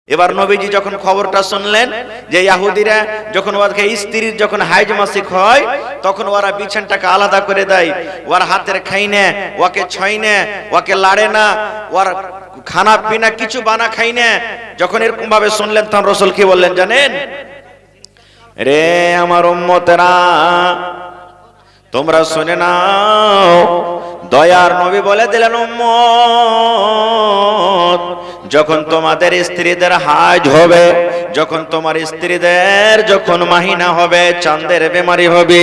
এবার নবীজি যখন খবরটা শুনলেন যে ইহুদিরা যখন ওকে স্ত্রীর যখন হাইজ মাসিক হয় তখন ওরা বিছানটাকে আলাদা করে দেয়, ওর হাতের খাই না, ওকে ছয় না, ওকে লাড়ে না, ওর খানা পিনা কিছু বানা খাই না। যখন এরকম ভাবে শুনলেন তখন রাসূল কি বললেন জানেন? রে আমার উম্মতেরা, তোমরা শুনে নাও, দয়ার নবী বলে দিলেন উম্মত, যখন তোমাদের স্ত্রীদের হাজ হবে, যখন তোমার স্ত্রীদের যখন মাহিনা হবে, চাঁদের বেমারি হবে,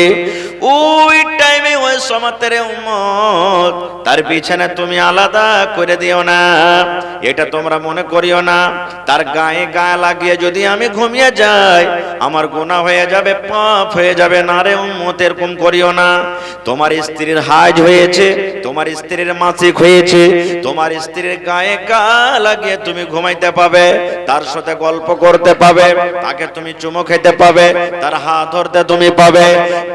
ওই টাইমে ওই সমাতের উম্মত তার বিছানা তুমি আলাদা করে দিও না। এটা তোমরা মনে করিও না তার গায়ে গায়ে লাগিয়ে যদি আমি ঘুমিয়ে যাই আমার গুনাহ হয়ে যাবে, পাপ হয়ে যাবে। না রে উম্মত, এরকম করিও না। তোমার স্ত্রীর হাজ হয়েছে, তোমার স্ত্রীর মাসিক হয়েছে, তোমার স্ত্রীর গায়ে গা লাগিয়ে তুমি ঘুমাইতে পাবে, তার সাথে গল্প করতে পাবে, তাকে তুমি চুমো খেতে পাবে, তার হাত ধরতে তুমি পাবে,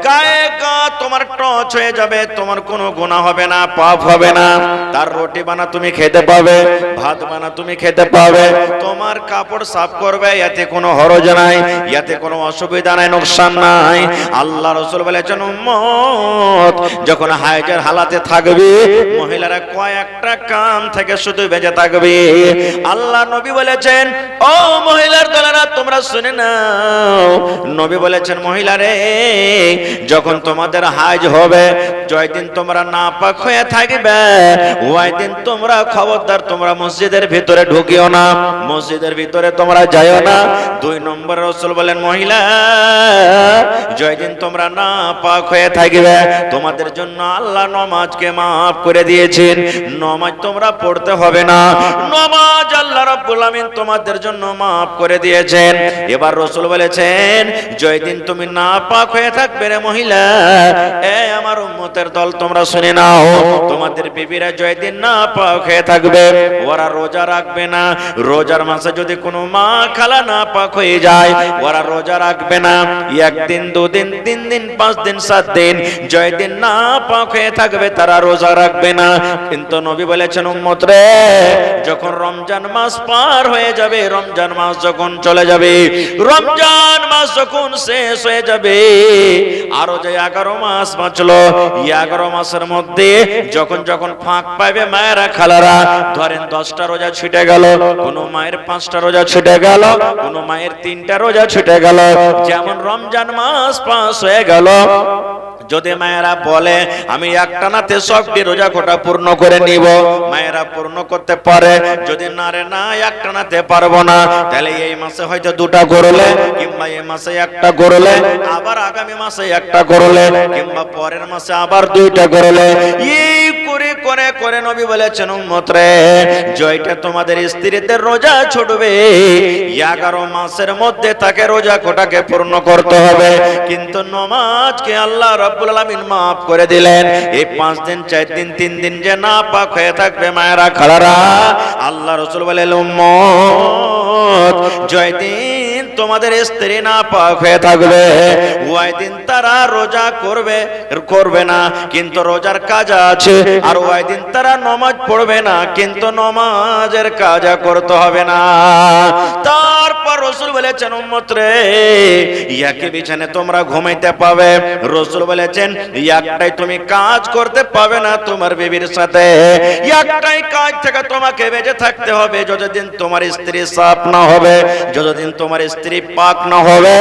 গায়ে গা তোমার টচ হয়ে যাবে, তোমার কোনো গুনাহ হবে না, পাপ হবে না। তার রুটি বানা তুমি খেতে পাবে, ভাত বানা তুমি খেতে পাবে, তোমার কাপড় সাফ করবে, এতে কোনো হরজ নাই, এতে কোনো অসুবিধা নাই, নোকসান নাই। আল্লাহ রাসূল বলেছেন উম্মত যখন হায়েজের হালাতে থাকবে মহিলারা কয়েকটা কাম থেকে শুধু বেঁচে থাকবে। আল্লাহ নবী বলেছেন ও মহিলার দলেরা তোমরা শুনে নাও, নবী বলেছেন মহিলারে যখন তোমাদের হাজ হবে, জয় দিন তোমরা নাপাক হয়ে থাকবে, ওই দিন তোমরা খবরদার তোমরা মসজিদের ভিতরে ঢুকিও না, মসজিদের ভিতরে তোমরা যাইও না। 2 নম্বর রাসূল বলেন মহিলা জয় দিন তোমরা নাপাক হয়ে থাকবে, তোমাদের জন্য আল্লাহ নামাজকে maaf করে দিয়েছেন, নামাজ তোমরা পড়তে হবে না, নামাজ আল্লাহ রাব্বুল আমিন তোমাদের জন্য maaf করে দিয়েছেন। এবার রাসূল বলেছেন জয় দিন তুমি নাপাক হয়ে থাকবে রে মহিলা, এ আমার উম্মতের দল তোমরা শুনে নাও, তোমাদের বিবিরা জয় দিন নাপাক হয়ে থাকবে, ওরা রোজা রাখবে না। রোজার মাসে যদি কোনো মা খালা নাপাক হয়ে যায় ওরা রোজা রাখবে না, 1 দিন 2 দিন 3 দিন 5 দিন 7 দিন জয় দিন নাপাক হয়ে থাকবে, তারা রোজা রাখবে না। কিন্তু নবী বলেছেন উম্মত রে যখন রমজান মাস পার হয়ে যাবে, রমজান মাস যখন চলে যাবে, রমজান মাস যখন শেষ হয়ে যাবে, আরো যে 11 মাস বাঁচলো, 11 মাসের মধ্যে যখন যখন ফাঁক পাবে মায়েরা খালারা, ধরেন 10টা রোজা ছুটে গেল, কোন মায়ের 5টা রোজা ছুটে গেল, কোন মায়ের 3টা রোজা ছুটে গেল, যেমন রমজান মাস পাস হয়ে গেল, যদি মায়েরা বলে আমি একটানাতে সবটি রোজা কোটা পূর্ণ করে নিব, মায়েরা পূর্ণ করতে পারে। যদি না রে না একটানাতে পারবো না, তাহলে এই মাসে হয়তো 2টা করলে, কিংবা এই মাসে 1টা করলে, আবার আগামী মাসে 1টা করলে, কিংবা পরের মাসে আবার 2টা করলে, এই করে করে করে নবী বলেছেন উম্মত রে জয়টা তোমাদের স্ত্রীদের রোজা ছুটবে, 11 মাসের মধ্যে তাকে রোজা কোটাকে পূর্ণ করতে হবে। কিন্তু নামাজকে আল্লাহ রাব্বুল আলামিন maaf করে দিলেন। এই 5 দিন 4 দিন 3 দিন যে নাপাক হয়ে থাকবে মায়েরা খালারা, আল্লাহ রাসূল বলেন উম্মত জয় দিন তোমাদের স্ত্রী নাপাক হয়ে থাকবে, ওই দিন তারা রোজা করবে না, কিন্তু রোজার কাজ আছে, আর ওই দিন তারা নামাজ পড়বে না, কিন্তু নামাজের কাজ করতে হবে না। তারপর রাসূল বলেছেন উম্মত রে ইয়াকে বিছানে তোমরা ঘুমাইতে পাবে, রাসূল বলেছেন একটাই তুমি কাজ করতে পাবে না তোমার বিবির সাথে, একটাই কাজ থেকে তোমাকে বেঁচে থাকতে হবে, যতদিন তোমার স্ত্রী সাফ না হবে, যতদিন তোমার স্ত্রী পাক না হবে,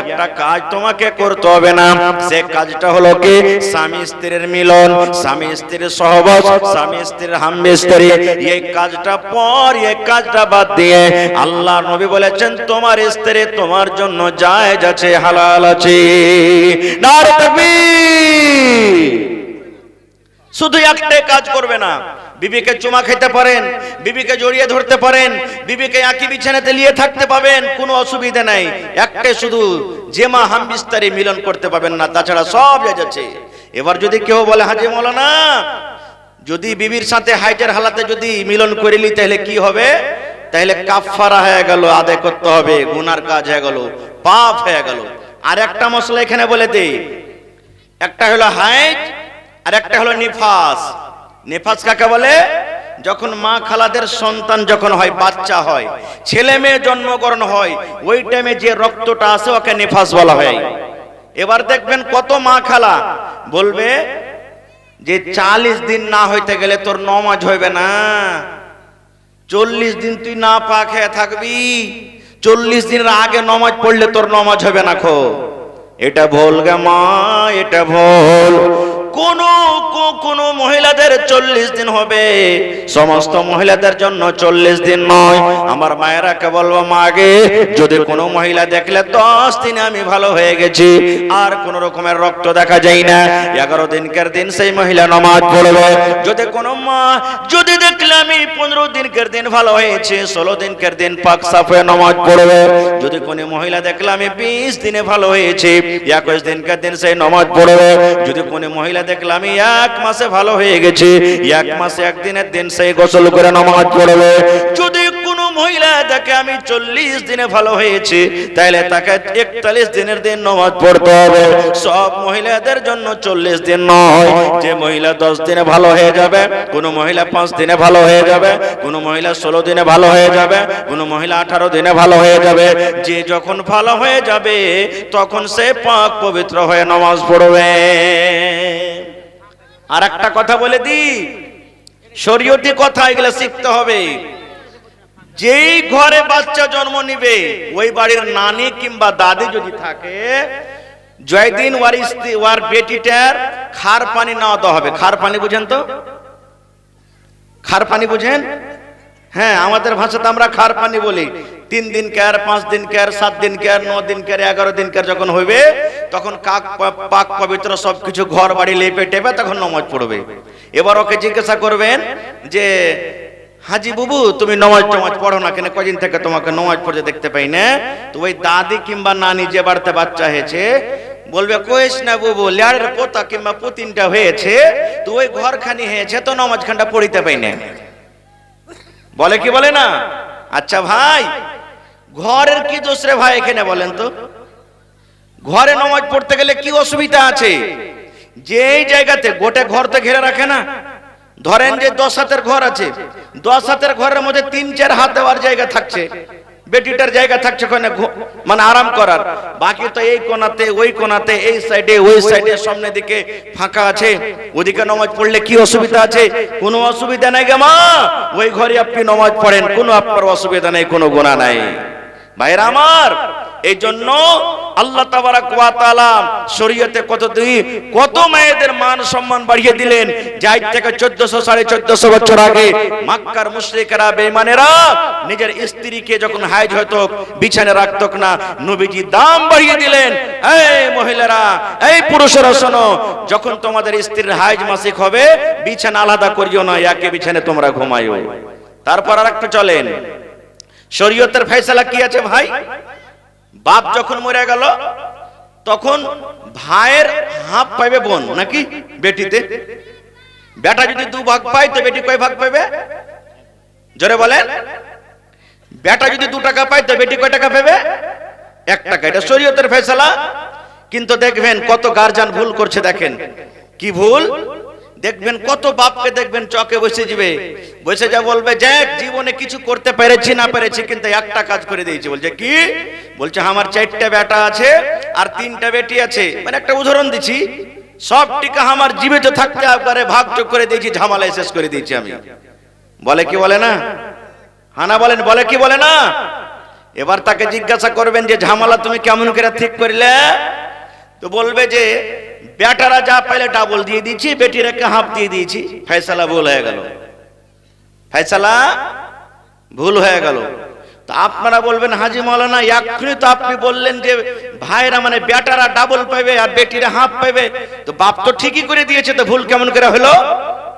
একটা কাজ তোমাকে করতে হবে না। সে কাজটা হলো কি স্বামী স্ত্রীর মিলন, স্বামী স্ত্রীর সহবাস, স্বামী স্ত্রীর হামবিস্তরি। এই কাজটা পর, এই কাজটা বাদ দিয়ে আল্লাহ নবী বলেছেন তোমার স্ত্রী তোমার জন্য জায়েজ আছে, হালাল আছে। নারে তাকবীর। শুধু একটাই কাজ করবে না, বিবিকে চুমা খেতে পারেন, বিবিকে জড়িয়ে ধরতে পারেন, বিবিকে একই বিছানাতে নিয়ে থাকতে পাবেন, কোনো অসুবিধা নাই। একটাই শুধু জেমা হামবিস্তারি মিলন করতে পাবেন না, তাছাড়া সব যাচ্ছে। এবার যদি কেউ বলে হাজী মাওলানা যদি বিবির সাথে হাইটের হালাতে যদি মিলন করে নি তাহলে কি হবে? তাহলে কাফারা হয়ে গেল, আদায় করতে হবে, গুনার কাজ হয়ে গেল, পাপ হয়ে গেল। আর একটা মশলা এখানে বলে দেই, একটা হলো হাইজ আর একটা হলো নিফাস। নিফাস কাকে বলে? যখন মা খালাদের সন্তান যখন হয়, বাচ্চা হয়, ছেলে মেয়ে জন্মগ্রহণ হয়, ওই টাইমে যে রক্তটা আসে ওকে নিফাস বলা হয়। এবার দেখবেন কত মা খালা বলবে যে 40 দিন না হইতে গেলে তোর নমাজ হইবে না, 40 দিন তুই না পা খেয়ে থাকবি, 40 দিনের আগে নমাজ পড়লে তোর নমাজ হবে না। খো এটা ভুল গে মা, এটা ভুল। কোন মহিলাদের 40 দিন হবে, সমস্ত মহিলাদের জন্য 40 দিন নয়। আমার মায়েরাকে বলবো, মা গে, যদি কোনো মহিলা দেখলে 10 দিনে আমি ভালো হয়ে গেছি, আর কোন রকমের রক্ত দেখা যায় না, 11 দিনকার দিন সেই মহিলা নামাজ পড়বে। যদি কোনো মা যদি দেখলে আমি 15 দিনকার দিন ভালো হয়েছে, 16 দিনকার দিন পাক সাফ হয়ে নামাজ পড়বে। যদি কোনো মহিলা দেখলে আমি 20 দিনে ভালো হয়েছে, 21 দিনকার দিন সেই নামাজ পড়বে। যদি কোনো মহিলা দেখলে আমি 1 মাসে ভালো হয়ে গেছি, 1 মাসে 1 দিনের দিন সেই গোসল করে নামাজ পড়বে। যদি কোনো মহিলা দেখে আমি 40 দিনে ভালো হয়েছি, তাহলে তাকে 41 দিনের দিন নামাজ পড়তে হবে। সব মহিলাদের জন্য 40 দিন নয়। যে মহিলা 10 দিনে ভালো হয়ে যাবে, কোন মহিলা 5 দিনে ভালো হয়ে যাবে, কোন মহিলা 16 দিনে ভালো হয়ে যাবে, কোন মহিলা 18 দিনে ভালো হয়ে যাবে। যে যখন ভালো হয়ে যাবে তখন সে পাক পবিত্র হয়ে নামাজ পড়বে। আর একটা কথা বলে দি, শরীয়তি কথা এগুলো শিখতে হবে। যেই ঘরে বাচ্চা জন্ম নিবে, ওই বাড়ির নানি কিংবা দাদি যদি থাকে, জয়দিন ওয়ার বেটিটার খার পানি নেওয়াতে হবে। খার পানি বুঝেন তো? খার পানি বুঝেন? হ্যাঁ, আমাদের ভাষাতে আমরা খার পানি বলি। 3 দিন কেয়ার, 5 দিন কেয়ার, 7 দিন কেয়ার, 9 দিন কেয়ার, 11 দিন কেয়ার যখন হইবে, তখন পাক পবিত্র সবকিছু ঘর বাড়ি লেপে টেপে তখন নামাজ পড়বে। এবার ওকে জিজ্ঞাসা করবেন যে, হাজি বুবু, তুমি নামাজ পড়ো না কেন? কদিন থেকে তোমাকে নামাজ পড়তে দেখতে পাই না। তো ওই দাদি কিংবা নানি যে বাড়িতে বাচ্চা হয়েছে বলবে, কইস না বুবু, ল্যাড়ের পোতা কিংবা পুতিনটা হয়েছে, তো ওই ঘরখানি হয়েছে, তো নামাজ খানটা পড়িতে পাই না। বলে কি বলে না? আচ্ছা ভাই, ঘরের কি দোষ রে ভাই এখানে বলেন তো? ঘরে নামাজ পড়তে গেলে কি অসুবিধা আছে? যেই জায়গাতে গোটে ঘর তো ঘিরে রাখে না, ধরেন যে 10 হাতের ঘর আছে, 10 হাতের ঘরের মধ্যে 3-4 হাত দেওয়ার জায়গা থাকছে, বেটিটার জায়গা থাকছে মানে আরাম করার। বাকি তো এই কোনাতে, ওই কোনাতে, এই সাইডে, ওই সাইডে, সামনে দিকে ফাঁকা আছে। ওদিকে নামাজ পড়লে কি অসুবিধা আছে? কোনো অসুবিধা নাই গে মা, ওই ঘরে আপনি নামাজ পড়েন, কোনো আপনার অসুবিধা নেই, কোনো গুনাহ নাই। ভাইরা আমার, এই জন্য আল্লাহ তাবারাক ওয়া তাআলা শরীয়তে কত মেয়েদের মান সম্মান বাড়িয়ে দিলেন। যাই থেকে 1400-1450 বছর আগে মক্কার মুশরিকরা, বেঈমানেরা নিজের স্ত্রীকে যখন হাইজ হতো বিছানায় রাখতো না, নবীজি দাম বাড়িয়ে দিলেন। এই মহিলারা, এই পুরুষেরা শোনো, যখন তোমাদের স্ত্রীর হাইজ মাসিক হবে, বিছানা আলাদা করিও না, একে বিছানায় তোমরা ঘুমাইও। তারপর আরেকটা চলেন, শরীয়তের ফয়সালা কি আছে ভাই? বাপ যখন মরে গেল, তখন ভাইয়ের হাফ পাইবে বোন, নাকি বেটিতে? বেটা যদি 2 ভাগ পায়, তো বেটি কয় ভাগ পাইবে? জোরে বলেন। বেটা যদি 2 টাকা পায়, তো বেটি কয় টাকা পাবে? 1 টাকা। এটা শরীয়তের ফয়সালা। কিন্তু দেখবেন কত গার্জিয়ান ভুল করছে। দেখেন কি ভুল। দেখবেন কত বাপকে দেখবেন চকে বসে যাবে, বসে যা বলবে, যে জীবনে কিছু করতে পেরেছি না পেরেছি, কিন্তু একটা কাজ করে দিয়েছি। বলছে কি? বলছে আমার 4টা বেটা আছে আর 3টা বেটি আছে। মানে একটা উদাহরণ দিচ্ছি, সব টিকা আমার জীবিত থাকতে একবারে ভাগযোগ করে দিয়েছি, ঝামেলায় শেষ করে দিয়েছি আমি। বলে কি বলে না? হানা বলেন, বলে কি বলে না? এবার তাকে জিজ্ঞাসা করবেন যে ঝামেলা তুমি কেমন করে ঠিক করলে? তো বলবে যে বেটারা যা পাইলে ডাবল দিয়ে দিয়েছি, বেটিরা হাফ দিয়ে দিয়েছি। ফয়সালা ভুল হয়ে গেল, ফয়সালা ভুল হয়ে গেল। তো আপনারা বলবেন, হাজি মাওলানা, এক্ষুনি তো আপনি বললেন যে ভাইরা মানে বেটারা ডাবল পাবে আর বেটিরা হাফ পাবে, তো বাপ তো ঠিকই করে দিয়েছে, তো ভুল কেমন করে হলো?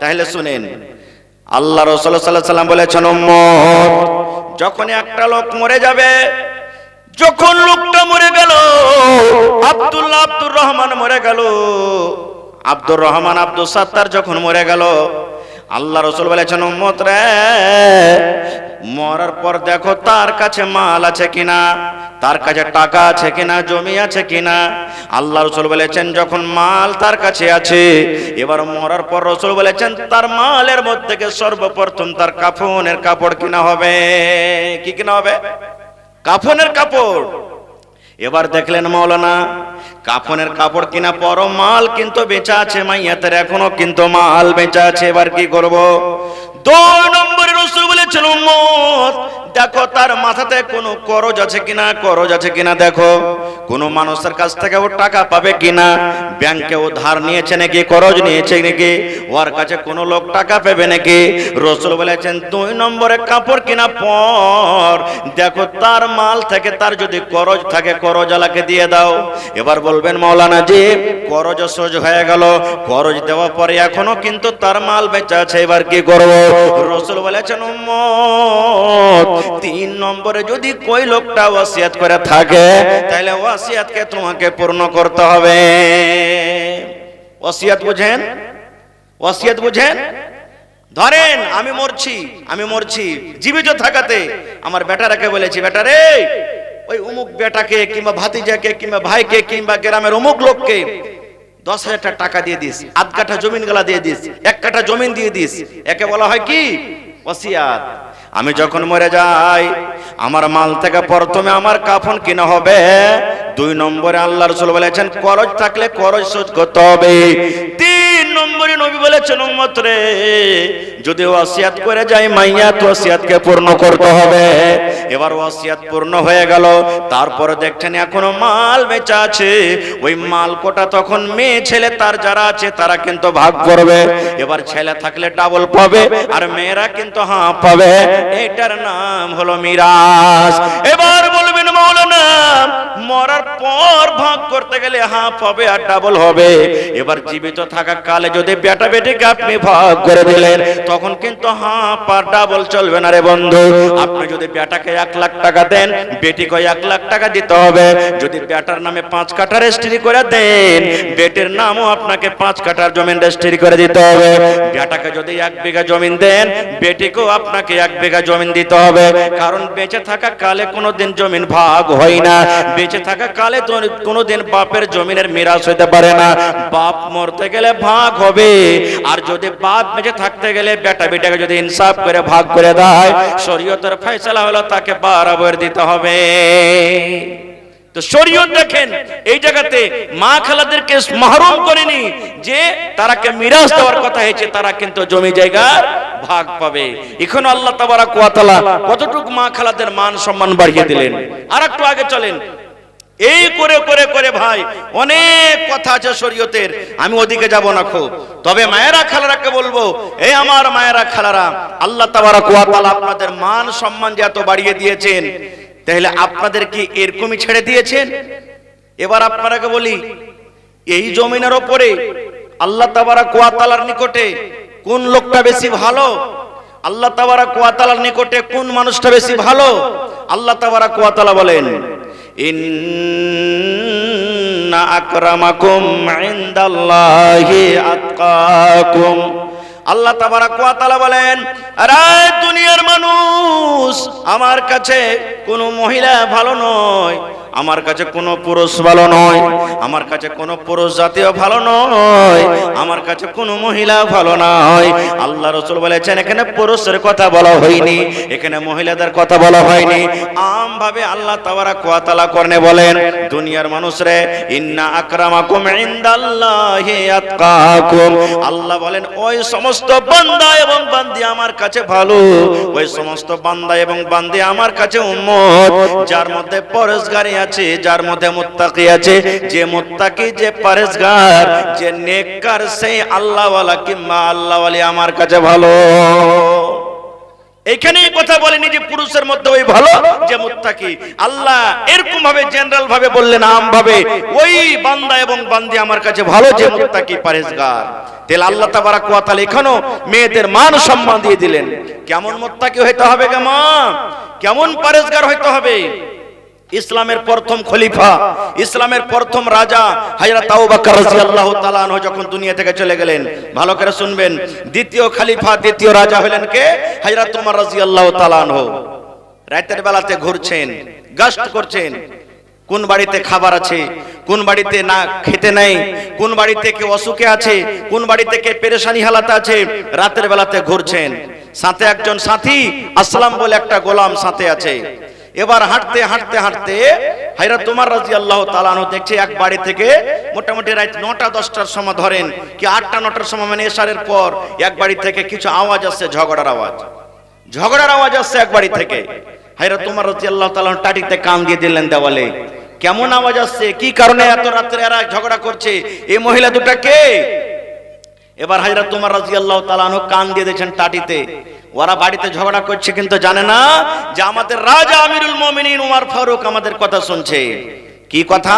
তাহলে শুনেন, আল্লাহ রাসূল সাল্লাল্লাহু আলাইহি ওয়াসাল্লাম বলেছেন, উম্মত, যখন একটা লোক মরে যাবে, যখন লোকটা মরে গেল, আব্দুর রহমান মরে গেল, আব্দুর রহমান আব্দুল সাত্তার যখন মরে গেল, আল্লাহ রাসূল বলেছেন, উম্মত রে, মরার পর দেখো তার কাছে মাল আছে কিনা, তার কাছে টাকা আছে কিনা, জমি আছে কিনা। আল্লাহ রাসূল বলেছেন যখন মাল তার কাছে আছে, এবার মরার পর রাসূল বলেছেন তার মালের মধ্যে থেকে সর্বপ্রথম তার কাফনের কাপড় কিনা হবে। কি কিনা হবে? কাফনের কাপড়। এবার দেখলেন মাওলানা কাফনের কাপড় কিনা পর মাল কিন্তু বেচা আছে, মাইয়াতের এখনো কিন্তু মাল বেচা আছে। এবার কি করব? 2 নম্বরে রাসূল বলেছেন উম্মত দেখো তার মাথাতে কোনো করজ আছে কিনা, করজ আছে কিনা দেখো। কোন মানুষের কাছ থেকে ও টাকা পাবে কিনা, ব্যাংকে ও ধার নিয়েছে নাকি, করজ নিয়েছে নাকি, ওর কাছে কোনো লোক টাকা পাবে নাকি। রাসূল বলেছেন 2 নম্বরে কাপড় কিনা পর দেখো তার মাল থেকে তার যদি করজ থাকে করজ আলাকে দিয়ে দাও। এবার বলবেন মাওলানা জি করজ সোজ হয়ে গেল, করজ দেওয়ার পরে এখনো কিন্তু তার মাল বেচা আছে, এবার কি করব? রাসূল বলেছেন উম্মত 3 নম্বরে যদি কই লোকটা ওয়াসিয়াত করে থাকে তাহলে ওয়াসিয়াতকে তোমাকে পূর্ণ করতে হবে। ওয়াসিয়াত বুঝেন? ওয়াসিয়াত বুঝেন? ধরেন আমি মরছি জীবিত থাকাতে আমার বেটারাকে বলেছি বেটা রে ওই অমুক বেটাকে কিংবা ভাতিজাকে কিংবা ভাইকে কিংবা গ্রামের অমুক লোককে 10,000 টাকা দিয়ে দিস, 8 কাঠা জমিন গলা দিয়ে দিস, 1 কাঠা জমিন দিয়ে দিস। একে বলা হয় কি? ওয়াসিয়াত। আমি যখন মরে যাই আমার মাল থেকে প্রথমে আমার কাফন কিনা হবে। 2 নম্বরে আল্লাহ রাসূল বলেছেন করজ থাকলে করজ শোধ করতে হবে। 3 নম্বরে নবী বলেছেন উম্মত রে যদি ওয়াসিয়াত করে যায় মাইয়াত ওয়াসিয়াতকে পূর্ণ করতে হবে। এবার ওয়াসিয়াত পূর্ণ হয়ে গেল, তারপরে দেখছেন এখনো মাল বেচা আছে। ওই মাল কোটা তখন মেয়ে ছেলে তার যারা আছে তারা কিন্তু ভাগ করবে। এবার ছেলে থাকলে ডাবল পাবে আর মেয়েরা কিন্তু হাফ পাবে। এটার নাম হলো মিরাস। এবার বলবেন মাওলানা মরার পর ভাগ করতে গেলে হাফ হবে আর ডাবল হবে। এবার জীবিত থাকা কালে যদি বেটা বেটিকে আপনি ভাগ করে দিলেন তখন কিন্তু হাফ আর ডাবল চলবে না রে বন্ধু। আপনি যদি বেটাকে 1 লাখ টাকা দেন বেটিকে 1 লাখ টাকা দিতে হবে। যদি বেটার নামে 5 কাঠা রেজিস্ট্রি করে দেন বেটির নামও আপনাকে 5 কাঠার জমি রেজিস্ট্রি করে দিতে হবে। বেটাকে যদি 1 বিঘা জমি দেন বেটিকেও আপনাকে 1 বিঘা জমি দিতে হবে। কারণ বেঁচে থাকা কালে কোনোদিন জমি ভাগ হয় না, বেঁচে থাকা কালে তো কোনোদিন বাপের জমিনের মিরাস হইতে পারে না। বাপ মরতে গেলে ভাগ হবে, আর যদি বাপ বেঁচে থাকতে গেলে বেটা বেটাকে যদি ইনসাফ করে ভাগ করে দেয় শরীয়তের ফয়সালা হলো তাকে বরাবর দিতে হবে। তো শরীয়ত দেখেন এই জায়গাতে মা খালাদেরকে মাহরুম করেনি যে তারাকে মিরাস দেওয়ার কথা হয়েছে, তারা কিন্তু জমি জায়গার ভাগ পাবে। এখন আল্লাহ তাবারাক ওয়া তাআলা কতটুকু মা খালাদের মান সম্মান বাড়িয়ে দিলেন। আর একটু আগে চলেন। এই করে করে করে ভাই অনেক কথা আছে শরীয়তের, আমি ওদিকে যাব না খুব। তবে মায়েরা খালারাকে বলবো এই আমার মায়েরা খালারা আল্লাহ তাবারাক ওয়া তাআলা আপনাদের মান সম্মান যে এত বাড়িয়ে দিয়েছেন তাহলে আপনাদের কি এরকমই ছেড়ে দিয়েছেন? এবার আপনারাকে বলি এই জমিনের উপরে আল্লাহ তাবারাক ওয়া তাআলার নিকটে কোন লোকটা বেশি ভালো? আল্লাহ তাবারাক ওয়া তাআলার নিকটে কোন মানুষটা বেশি ভালো? আল্লাহ তাবারাক ওয়া তাআলা বলেন ইন্না আকরামাকুম ইনদাল্লাহি আতকাকুম। আল্লাহ তাবারাক ওয়া তাআলা বলেন আরে দুনিয়ার মানুষ আমার কাছে কোনো মহিলা ভালো নয়, আমার কাছে কোনো পুরুষ ভালো নয়, আমার কাছে কোনো পুরুষ জাতীয় ভালো নয়, আমার কাছে কোনো মহিলা ভালো নয়। আল্লাহ রাসূল বলেছেন এখানে পুরুষের কথা বলা হয়নি, এখানে মহিলাদের কথা বলা হয়নি। আমভাবে আল্লাহ তাবারাক ওয়া তাআলা করনে বলেন দুনিয়ার মানুষরে ইন্না আকরামাকুম ইনদাল্লাহি আতকাকুম। আল্লাহ বলেন ওই সমস্ত বান্দা এবং বান্দি আমার কাছে ভালো, ওই সমস্ত বান্দা এবং বান্দি আমার কাছে উম্মত যার মধ্যে পরহেজগারি আছে, যার মধ্যে মুত্তাকি আছে। যে মুত্তাকি যে পরহেজগার যে নেককার সেই আল্লাহওয়ালা কিংবা আল্লাহওয়ালি আমার কাছে ভালো। এইখানেই কথা বলেনি যে পুরুষের মধ্যে ওই ভালো যে মুত্তাকি। আল্লাহ এরকম ভাবে জেনারেল ভাবে বললেন আম ভাবে ওই বান্দা এবং বান্দি আমার কাছে ভালো যে মুত্তাকি পরহেজগার। তাহলে আল্লাহ তাবারাক ওয়া তাআলা এখানেও মেয়েদের মান সম্মান দিয়ে দিলেন। কেমন মুত্তাকি হইতে হবে, কেমন পরহেজগার হইতে হবে। ইসলামের প্রথম খলিফা, ইসলামের প্রথম রাজা হযরত আবু বকর রাদিয়াল্লাহু তাআলা আনহু যখন দুনিয়া থেকে চলে গেলেন, ভালো করে শুনবেন, দ্বিতীয় খলিফা দ্বিতীয় রাজা হলেন কে? হযরত ওমর রাদিয়াল্লাহু তাআলা আনহু। রাতের বেলাতে ঘুরছেন, গাস্ট করছেন, কোন বাড়িতে খাবার আছে, কোন বাড়িতে না খেতে নেই, কোন বাড়িতে কে অসুখে আছে, কোন বাড়িতে কে পেরেশানি হালাতে আছে, রাতের বেলাতে ঘুরছেন। সাথে একজন সাথী আসলাম বলে একটা গোলাম সাথে আছে। এবার হাঁটতে হাঁটতে হাঁটতে হযরত ওমর রাদিয়াল্লাহু তাআলা আনহু দেখছে এক বাড়ি থেকে মোটামুটি রাত 9টা 10টার সময় ধরেন কি 8টা 9টার সময় মানে এশারের পর এক বাড়ি থেকে কিছু আওয়াজ আসছে, ঝগড়ার আওয়াজ আসছে এক বাড়ি থেকে। হযরত ওমর রাদিয়াল্লাহু তাআলা টাটিতে কান দিয়ে দিলেন দেওয়ালে, কেমন আওয়াজ আসছে, কি কারণে এত রাতে এরা ঝগড়া করছে, এই মহিলা দুটা কে? এবার হযরত ওমর রাদিয়াল্লাহু তাআলা আনহু কান দিয়ে দিয়েছেন টাটিতে। ওরা বাড়িতে ঝগড়া করছে কিন্তু জানে না যে আমাদের রাজা আমিরুল মুমিনিন ওমর ফারুক আমাদের কথা শুনছে। কি কথা?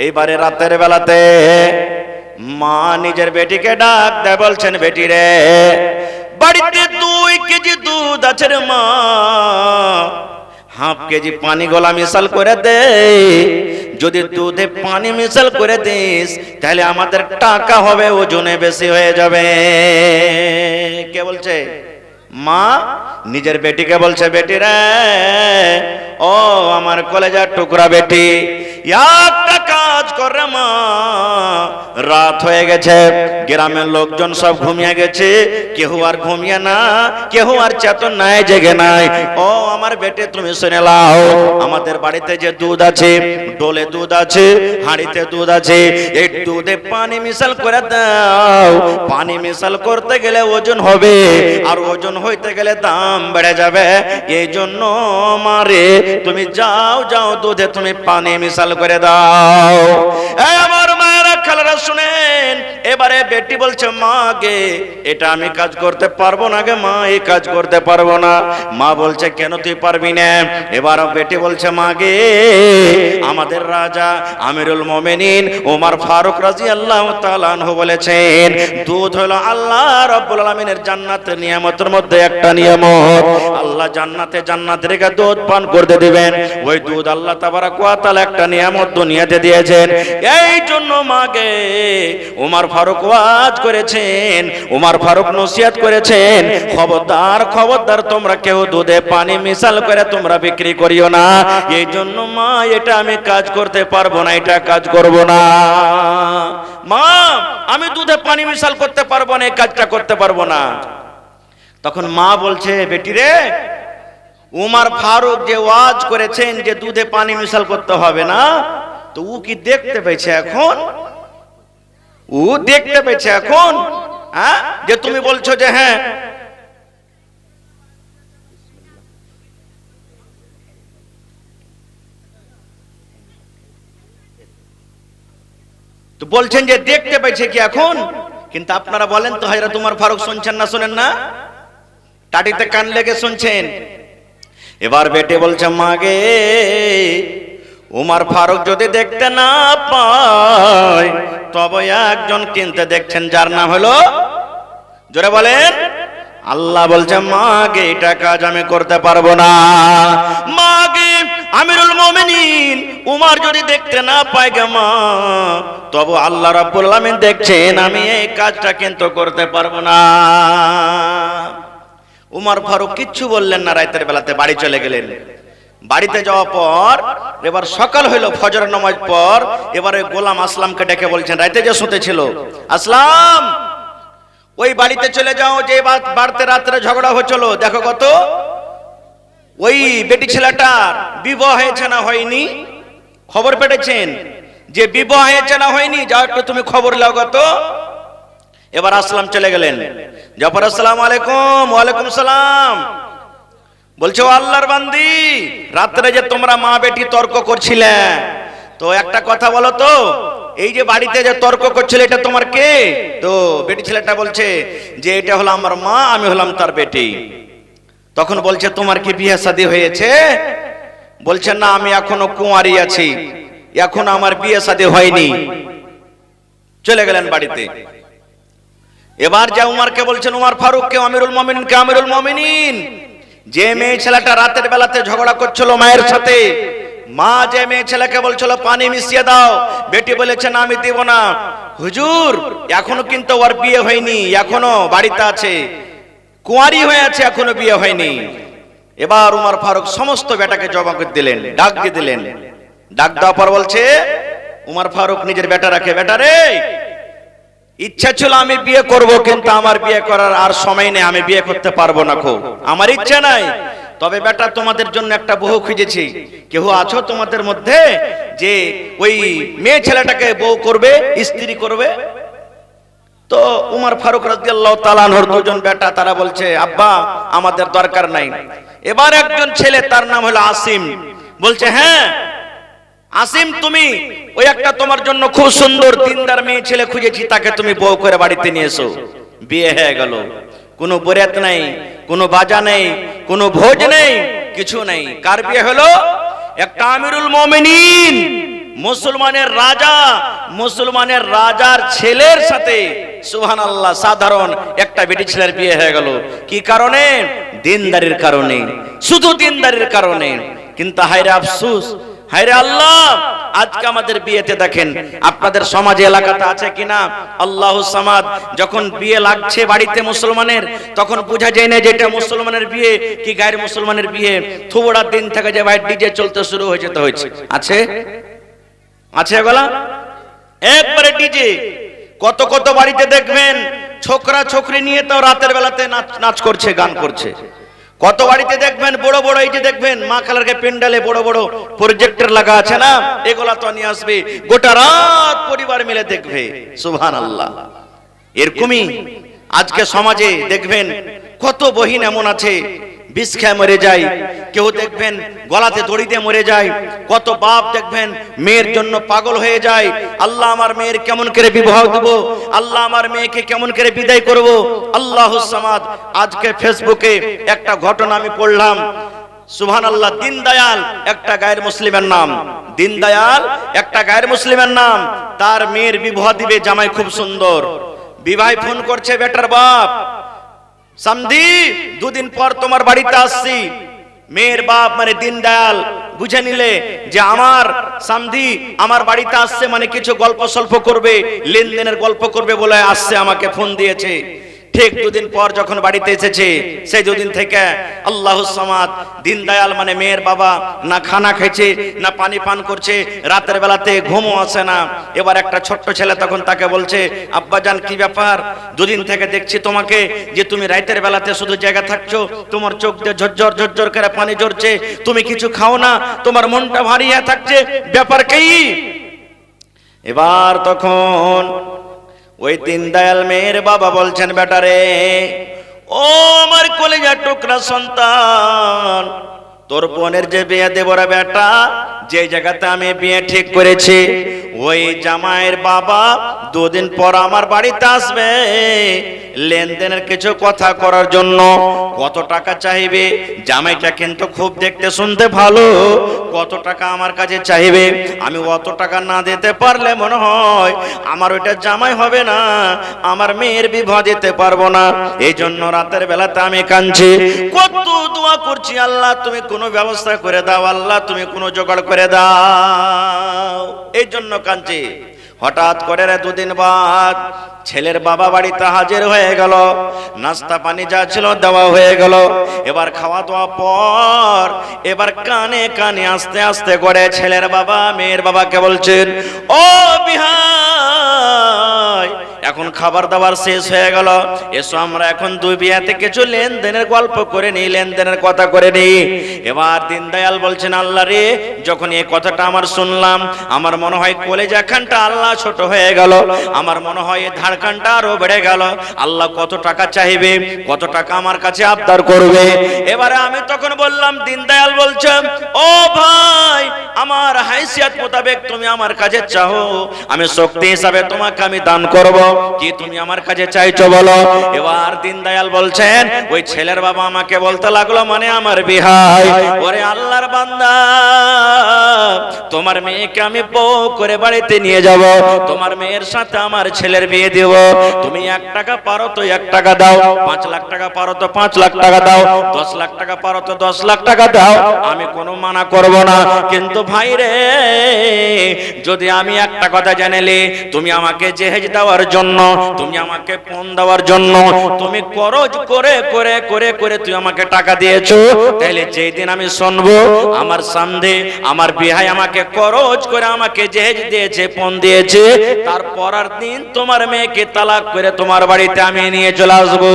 এইবারে রাতের বেলাতে মা নিজের বেটিকে ডাক দেয়, বলছেন বেটি রে, বাড়িতে 2 কেজি দুধ আছে রে মা, হাফ কেজি পানি গলা মিশাল করে দে, যদি দুধে পানি মিশাল করে দিস তাহলে আমাদের টাকা হবে, ওজনে বেশি হয়ে যাবে। কে বলছে? মা নিজের বেটিকে বলছে, বেটি রে, ও আমার কলেজার টুকরা বেটি, একটা কাজ কর রে মা, রাত হয়ে গেছে, গ্রামের লোকজন সব ঘুমিয়ে গেছে, কেউ আর ঘুমিয়ে না, কেউ আর চেতন নাই, জেগে নাই। ও আমার বেটি তুমি শুনে নাও, আমাদের বাড়িতে যে দুধ আছে, ডোলে দুধ আছে, হাঁড়িতে দুধ আছে, এই দুধে পানি মিশাল করে দাও। পানি মিশাল করতে গেলে ওজন হবে, আর ওজন হইতে গেলে দাম বেড়ে যাবে। এই জন্য মারে তুমি যাও যাও, দুধে তুমি পানি মিশাল করে দাও। আমার মায়েরা খালারা শুনেন, এবারে বেটি বলছে, মা গে এটা আমি কাজ করতে পারবো না গে মা, এই কাজ করতে পারবো না। মা বলছে, কেন তুই পারবি না? এবার বেটি বলছে, মা গে আমাদের রাজা আমিরুল মুমিনিন ওমর ফারুক রাদিয়াল্লাহু তাআলা আনহু বলেছেন, দুধ হলো আল্লাহ রাব্বুল আলামিনের জান্নাতের নিয়ামতের মধ্যে একটা নিয়ামত। আল্লাহ জান্নাতে রেখে দুধ পান করতে দিবেন, ওই দুধ আল্লাহ তাবারাক ওয়া তাআলা একটা নিয়ামত দুনিয়াতে দিয়েছেন। এই জন্য মাগে ওমর ফারুক ওয়াজ করেছেন, ওমর ফারুক নসিহত করেছেন, খবরদার তোমরা কেউ দুধে পানি মিশাল করে তোমরা বিক্রি করিও না। এই জন্য মা এটা আমি কাজ করতে পারবো না, এটা কাজ করব না মা, আমি দুধে পানি মিশাল করতে পারবো না, এই কাজটা করতে পারবো না। তখন মা বলছে, বেটি রে, ওমর ফারুক যে ওয়াজ করেছেন যে দুধে পানি মিশাল করতে হবে না, তো ও কি দেখতে পেয়েছে এখন? ও দেখতে পেয়েছে এখন যে তুমি বলছো যে হ্যাঁ তো বলছেন যে দেখতে পেয়েছে কি এখন? কিন্তু আপনারা বলেন তো হযরত ওমর ফারুক শুনছেন না শোনেন না? টাটিতে কান লেগে শুনছেন। এবার বেটে বলছে, মাগে ওমর ফারুক যদি দেখতে না পায় তবে একজন কিনতে দেখছেন, যার নাম হলো, জোরে বলেন, আল্লাহ বলছে, মাগে এটা কাজ আমি করতে পারবো না। মাগে আমিরুল মুমিনিন উমর যদি দেখতে না পায় গে মা, তবে আল্লাহ রাব্বুল আলামিন দেখছেন, আমি এই কাজটা কিন্তু করতে পারবো না। উমর ফারুক কিচ্ছু বললেন না, রাতের বেলাতে বাড়ি চলে গেলেন। বাড়িতে যাওয়ার পর এবার সকাল হইল, ফজর নামাজ পর এবারে গোলাম আসলামকে ডেকে বলছেন, রাতে যে শুতেছিল, আসলাম ওই বাড়িতে চলে যাও যে বাড়িতে রাত্রে ঝগড়া হচ্ছিল, দেখো কত ওই বেটি ছেলেটার বিবাহ হয়েছে না হয়নি, খবর পেটেছেন যে বিবাহ হয়েছে না হয়নি, যাও একটু তুমি খবর লাও কত। এবার আসলাম চলে গেলেন, জাফর আসসালামু আলাইকুম। ওয়ালাইকুম সালাম। বলছে, ও আল্লাহর বান্দি, রাত্রে যে তোমরা মা বেটি তর্ক করছিলে, তো একটা কথা বলো তো, এই যে বাড়িতে যে তর্ক করছিলে এটা তোমার কে? তো বেটি ছেলেটা বলছে যে এটা হলো আমার মা, আমি হলাম তার বেটি। তখন বলছে, তোমার কি বিয়ে শাদী হয়েছে? বলছে, না আমি এখনো কুঁয়ারি আছি, এখন আমার বিয়ে শাদী হয়নি। চলে গেলেন বাড়িতে। এবার যা উমরকে বলছেন, উমর ফারুককে, আমিরুল মুমিনিনকে, আমিরুল মুমিনিন যে মেয়ে ছেলেটা রাতের বেলাতে ঝগড়া করছিল মায়ের সাথে, মা যে মেয়ে ছেলেকে বলছিল পানি মিশিয়ে দাও, বেটি বলেছেন আমি দেব না। হুজুর এখনো কিন্তু ওর বিয়ে হয়নি, এখনো বাড়িতে আছে, কুঁয়ারি হয়ে আছে, এখনো বিয়ে হয়নি। এবার উমর ফারুক সমস্ত বেটাকে জমা করে দিলেন, ডাক দিয়ে দিলেন। ডাক দেওয়ার পর বলছে উমর ফারুক নিজের বেটা রাখে, বেটা রে, ইচ্ছা ছিল আমি বিয়ে করব, কিন্তু আমার বিয়ে করার আর সময় নেই, আমি বিয়ে করতে পারবো না, খুব আমার ইচ্ছা নাই। তবে বেটা তোমাদের জন্য একটা বউ খুঁজেছি, কেউ আছো তোমাদের মধ্যে যে ওই মেয়ে ছেলেটাকে বউ করবে, স্ত্রী করবে? তো উমর ফারুক রাদিয়াল্লাহু তাআলা আনহুর দুজন বেটা, তারা বলছে আব্বা আমাদের দরকার নাই। এবার একজন ছেলে, তার নাম হলো আসিম, বলছে হ্যাঁ আসিম, তুমি ওই একটা তোমার জন্য খুব সুন্দর দিনদার মেয়ে ছেলে খুঁজেছি, তাকে তুমি বউ করে বাড়িতে নিয়ে এসো। বিয়ে হয়ে গেল, কোনো বরাত নাই, কোনো বাজা নেই, কোনো ভোজ নেই, কিছু নেই। কার বিয়ে হলো? একটা আমিরুল মুমিনিন, মুসলমানের রাজা, মুসলমানের রাজার ছেলের সাথে সুবহানাল্লাহ সাধারণ একটা বেটি ছেলের বিয়ে হয়ে গেল। কি কারণে? দিনদারির কারণে, শুধু দিনদারির কারণে। কিন্তু হায়রে আফসোস, হায়রে আল্লাহ, আজকে আমাদের বিয়েতে দেখেন, আপনাদের সমাজে এলাকাতে আছে কিনা আল্লাহু সামাদ, যখন বিয়ে লাগছে বাড়িতে মুসলমানের, তখন বোঝা যায় না যে এটা মুসলমানের বিয়ে কি গায়ের মুসলমানের বিয়ে। থোড়া দিন থেকে যে ভাই ডিজে চলতে শুরু হয়ে যেতে হয়েছে, আছে আছে এগুলা একবারে ডিজে। কত কত বাড়িতে দেখবেন ছোকরা ছোকরি নিয়ে তো রাতের বেলাতে নাচ করছে, গান করছে। কত বাড়িতে দেখবেন বড় বড়, এই যে দেখবেন মা কালারকে পেন্ডালে বড় বড় প্রজেক্টর লাগা আছে না, এগুলা তো নিয়ে আসবে, গোটা রাত পরিবার মিলে দেখবে। সুবহানাল্লাহ। এরকমই আজকে সমাজে দেখবেন কত বহিন এমন আছে বিষ খেয়ে মরে যায়, কেউ দেখবেন গলাতে দড়ি দিয়ে মরে যায়, কত বাপ দেখবেন মেয়ের জন্য পাগল হয়ে যায়। আল্লাহ আমার মেয়ের কেমন করে বিবাহ দেব, আল্লাহ আমার মেয়েকে কেমন করে বিদায় করব। আল্লাহুস সামাদ। আজকে ফেসবুকে একটা ঘটনা আমি পড়লাম, সুবহানাল্লাহ, দীনদয়াল একটা গায়ের মুসলিমের নাম, দীনদয়াল একটা গায়ের মুসলিমের নাম, তার মেয়ের বিবাহ দিবে, জামাই খুব সুন্দর। বিবাহ ফোন করছে বেটার বাপ, সামদি দুদিন পর তোমার বাড়িতে আসছি। মেয়ের বাপ মানে দীনদয়াল বুঝে নিলে যে আমার সামদি আমার বাড়িতে আসছে, মানে কিছু গল্প সল্প করবে, লেনদেনের গল্প করবে বলে আসছে, আমাকে ফোন দিয়েছে। ঠিক দুদিন পর যখন বাড়িতে এসেছে, সেই দুদিন থেকে আল্লাহুস সামাদ, দীনদয়াল মানে মেয়ের বাবা না খানা খেয়েছে না পানি পান করছে, রাতের বেলাতে ঘুমও আসে না। এবার একটা ছোট্ট ছেলে তখন তাকে বলছে, আব্বাজান কি ব্যাপার, দুদিন থেকে দেখছি তোমাকে যে তুমি রাতের বেলাতে শুধু জায়গা থাকছো, তোমার চোখ দিয়ে ঝরঝর ঝরঝর করে পানি ঝরছে, তুমি কিছু খাও না, তোমার মনটা ভারী হয়ে থাকছে, ব্যাপার কি? এবার তখন ওই দীনদয়াল মেয়ের বাবা বলছেন, বেটারে, ও আমার কলিজার টুকরা সন্তান, তোর বোনের যে বিয়ে দেব রে বেটা, যে জায়গাতে আমি বিয়ে ঠিক করেছি, ওই জামাইয়ের বাবা দুদিন পর আমার বাড়িতে আসবে লেনদেনের কিছু কথা করার জন্য। কত টাকা চাইবে? জামাইটা কিন্তু খুব দেখতে শুনতে ভালো, কত টাকা আমার কাছে চাইবে? আমি অত টাকা না দিতে পারলে মনে হয় আমার ওইটা জামাই হবে না, আমার মেয়ের বিবাহ দিতে পারবো না। এই জন্য রাতের বেলাতে আমি কাঁদছি, কত দোয়া করছি, আল্লাহ তুমি কোনো ব্যবস্থা করে দাও, আল্লাহ তুমি কোনো জোগাড় করে দাও, এই জন্য কাঁদছি। হঠাৎ করে দুদিন বাদ ছেলের বাবা বাড়িতে হাজির হয়ে গেল, নাস্তা পানি যা ছিল দেওয়া হয়ে গেল। এবার খাওয়া দাওয়া পর এবার কানে কানে আস্তে আস্তে করে ছেলের বাবা মেয়ের বাবাকে বলছেন, ও বিহাই, এখন খাবার দাবার শেষ হয়ে গেল, এসো আমরা এখন দুই বিয়াতে কিছু লেনদেনের গল্প করে নিই, লেনদেনের কথা করে নিই। এবার দীনদয়াল বলছেন, আল্লাহ রে, যখন এই কথাটা আমার শুনলাম, আমার মনে হয় কলেজা খানটা আল্লাহ ছোট হয়ে গেল, আমার মনে হয় এই ধাড়খানটা আরো বেড়ে গেল। আল্লাহ কত টাকা চাইবে, কত টাকা আমার কাছে আবদার করবে? এবারে আমি তখন বললাম, দীনদয়াল বলছেন, ও ভাই, আমার হাইসিয়াত মোতাবেক তুমি আমার কাছে চাও, আমি শক্তি হিসাবে তোমাকে আমি দান করব, কি তুমি আমার কাছে চাইছো বলো? এবার দীনদয়াল বলছেন, ওই ছেলের বাবা আমাকে বলতে লাগলো, মানে আমার বিহাই, ওরে আল্লাহর বান্দা, তোমার মেয়েকে আমি বউ করে বাড়িতে নিয়ে যাব, তোমার মেয়ের সাথে আমার ছেলের বিয়ে দেব। তুমি 1 টাকা পারো তো 1 টাকা দাও, 5 লাখ টাকা পারো তো 5 লাখ টাকা দাও, 10 লাখ টাকা পারো তো 10 লাখ টাকা দাও, আমি কোনো মানা করব না। কিন্তু ভাই রে, যদি আমি একটা কথা জানালে, তুমি আমাকে জেহেজ দেওয়ার জন্য, তুমি আমাকে পণ দেওয়ার জন্য, তুমি খরচ করে করে করে করে তুই আমাকে টাকা দিয়েছো, তাহলে যেই দিন আমি শুনবো আমার সামনে আমার বিহাই আমাকে খরচ করে আমাকে জেহেজ দিয়েছে, পণ দিয়েছে, তারপরের দিন তোমার মেয়েকে তালাক করে তোমার বাড়িতে আমি নিয়ে চলে আসবো।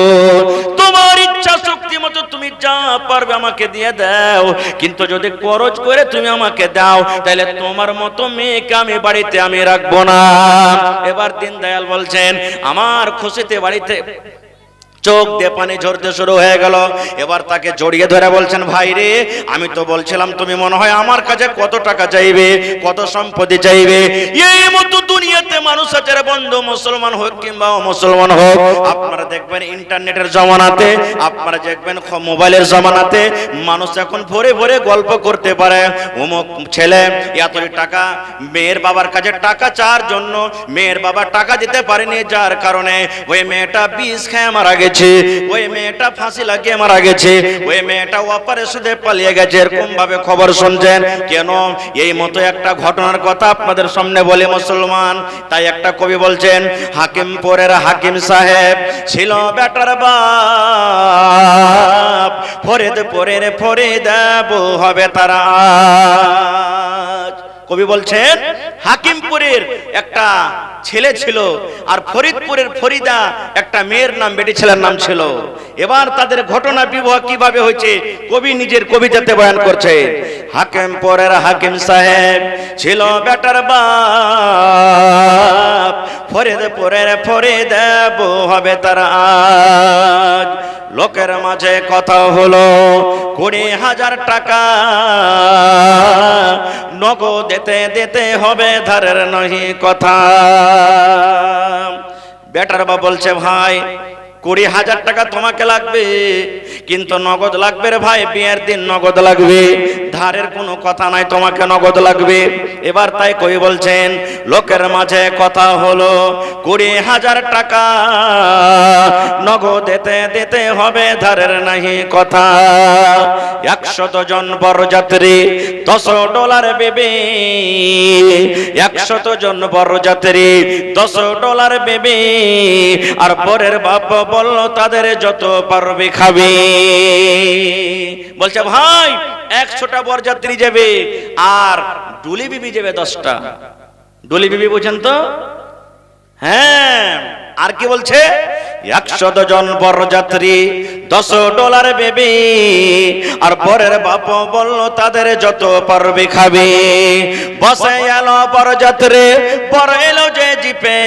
তোমার ইচ্ছা শক্তি মতো তুমি যা পারবে আমাকে দিয়ে দাও, কিন্তু যদি খরচ করে তুমি আমাকে দাও, তাহলে তোমার মতো মেয়েকে আমি বাড়িতে আমি রাখবো না। এবার দীনদয়াল বলছেন, আমার খুশিতে বাড়িতে চোখ দিয়ে পানি ঝরতে শুরু হয়ে গেল। এবার তাকে জড়িয়ে ধরে বলছেন, ভাই রে, আমি তো বলছিলাম তুমি মনে হয় আমার কাছে কত টাকা চাইবে, কত সম্পত্তি চাইবে। এই মতো দুনিয়াতে মানুষ আছে রে বন্ধু, মুসলমান হোক কিংবা অমুসলমান হোক। আপনারা দেখবেন ইন্টারনেটের জমানাতে, আপনারা দেখবেন মোবাইলের জমানাতে, মানুষ এখন ভরে ভরে গল্প করতে পারে। অমুক ছেলে এতই টাকা, মেয়ের বাবার কাছে টাকা চাওয়ার জন্য মেয়ের বাবা টাকা দিতে পারেনি, যার কারণে ওই মেয়েটা বিষ খেয়ে মারা গেছে, ওই মেয়েটা ফাঁসি লাগিয়ে মারা গেছে, ওই মেয়েটা অপারেশনে পালিয়ে গেছে। এরকম ভাবে খবর শুনছেন কেন? এই মতো একটা ঘটনার কথা আপনাদের সামনে বলে মুসলমান। তাই একটা কবি বলছেন, হাকিমপুরের হাকিম সাহেব ছিল বেটার বাপ, ফরিদপুরের ফরিদ হবে তারা। কবি বলছেন, হাকিমপুরের একটা ছেলে ছিল, আর ফরিদপুরের ফরিদা একটা মেয়ের নাম, বেটি ছেলের নাম ছিল। এবার তাদের ঘটনা বিবাহ কিভাবে হয়েছে কবি নিজের কবিতাতে বয়ান করছে। হাকিমপুরের হাকিম সাহেব ছিল বেটার বাপ, ফরিদপুরের ফরিদা হবে তারা। লোকের মাঝে কথা হলো 20,000 টাকা, নগদ দিতে দিতে হবে, ধারের নহি কথা। বেটার বাবা বলছে, ভাই 20,000 টাকা তোমাকে লাগবে, কিন্তু নগদ লাগবে রে ভাই, বিয়ের দিন নগদ লাগবে, ধারের কোনো কথা নাই, তোমাকে নগদ লাগবে। এবার তাই কই বলছেন, লোকের মাঝে কথা হলো 20,000 টাকা, নগদ দিতে দিতে হবে, ধারের নাহি কথা। 100 জন বরযাত্রী $10 বেবি, 100 জন বরযাত্রী $10 বেবি, আর বরের বাপ বলল তাদের যত পারবে খাবে। বলছে, ভাই 100টা বরযাত্রী যাবে, আর ডুলি বিবি যাবে 10টা। ডুলি বিবি বুঝেন তো? হ্যাঁ। আর কি বলছে, 100 জন বরযাত্রী $10 বেবি, আর বরের বাপ বলল তাদের যত পারবে খাবে। বসে এলো বরযাত্রী, বর এলো যে জিপে,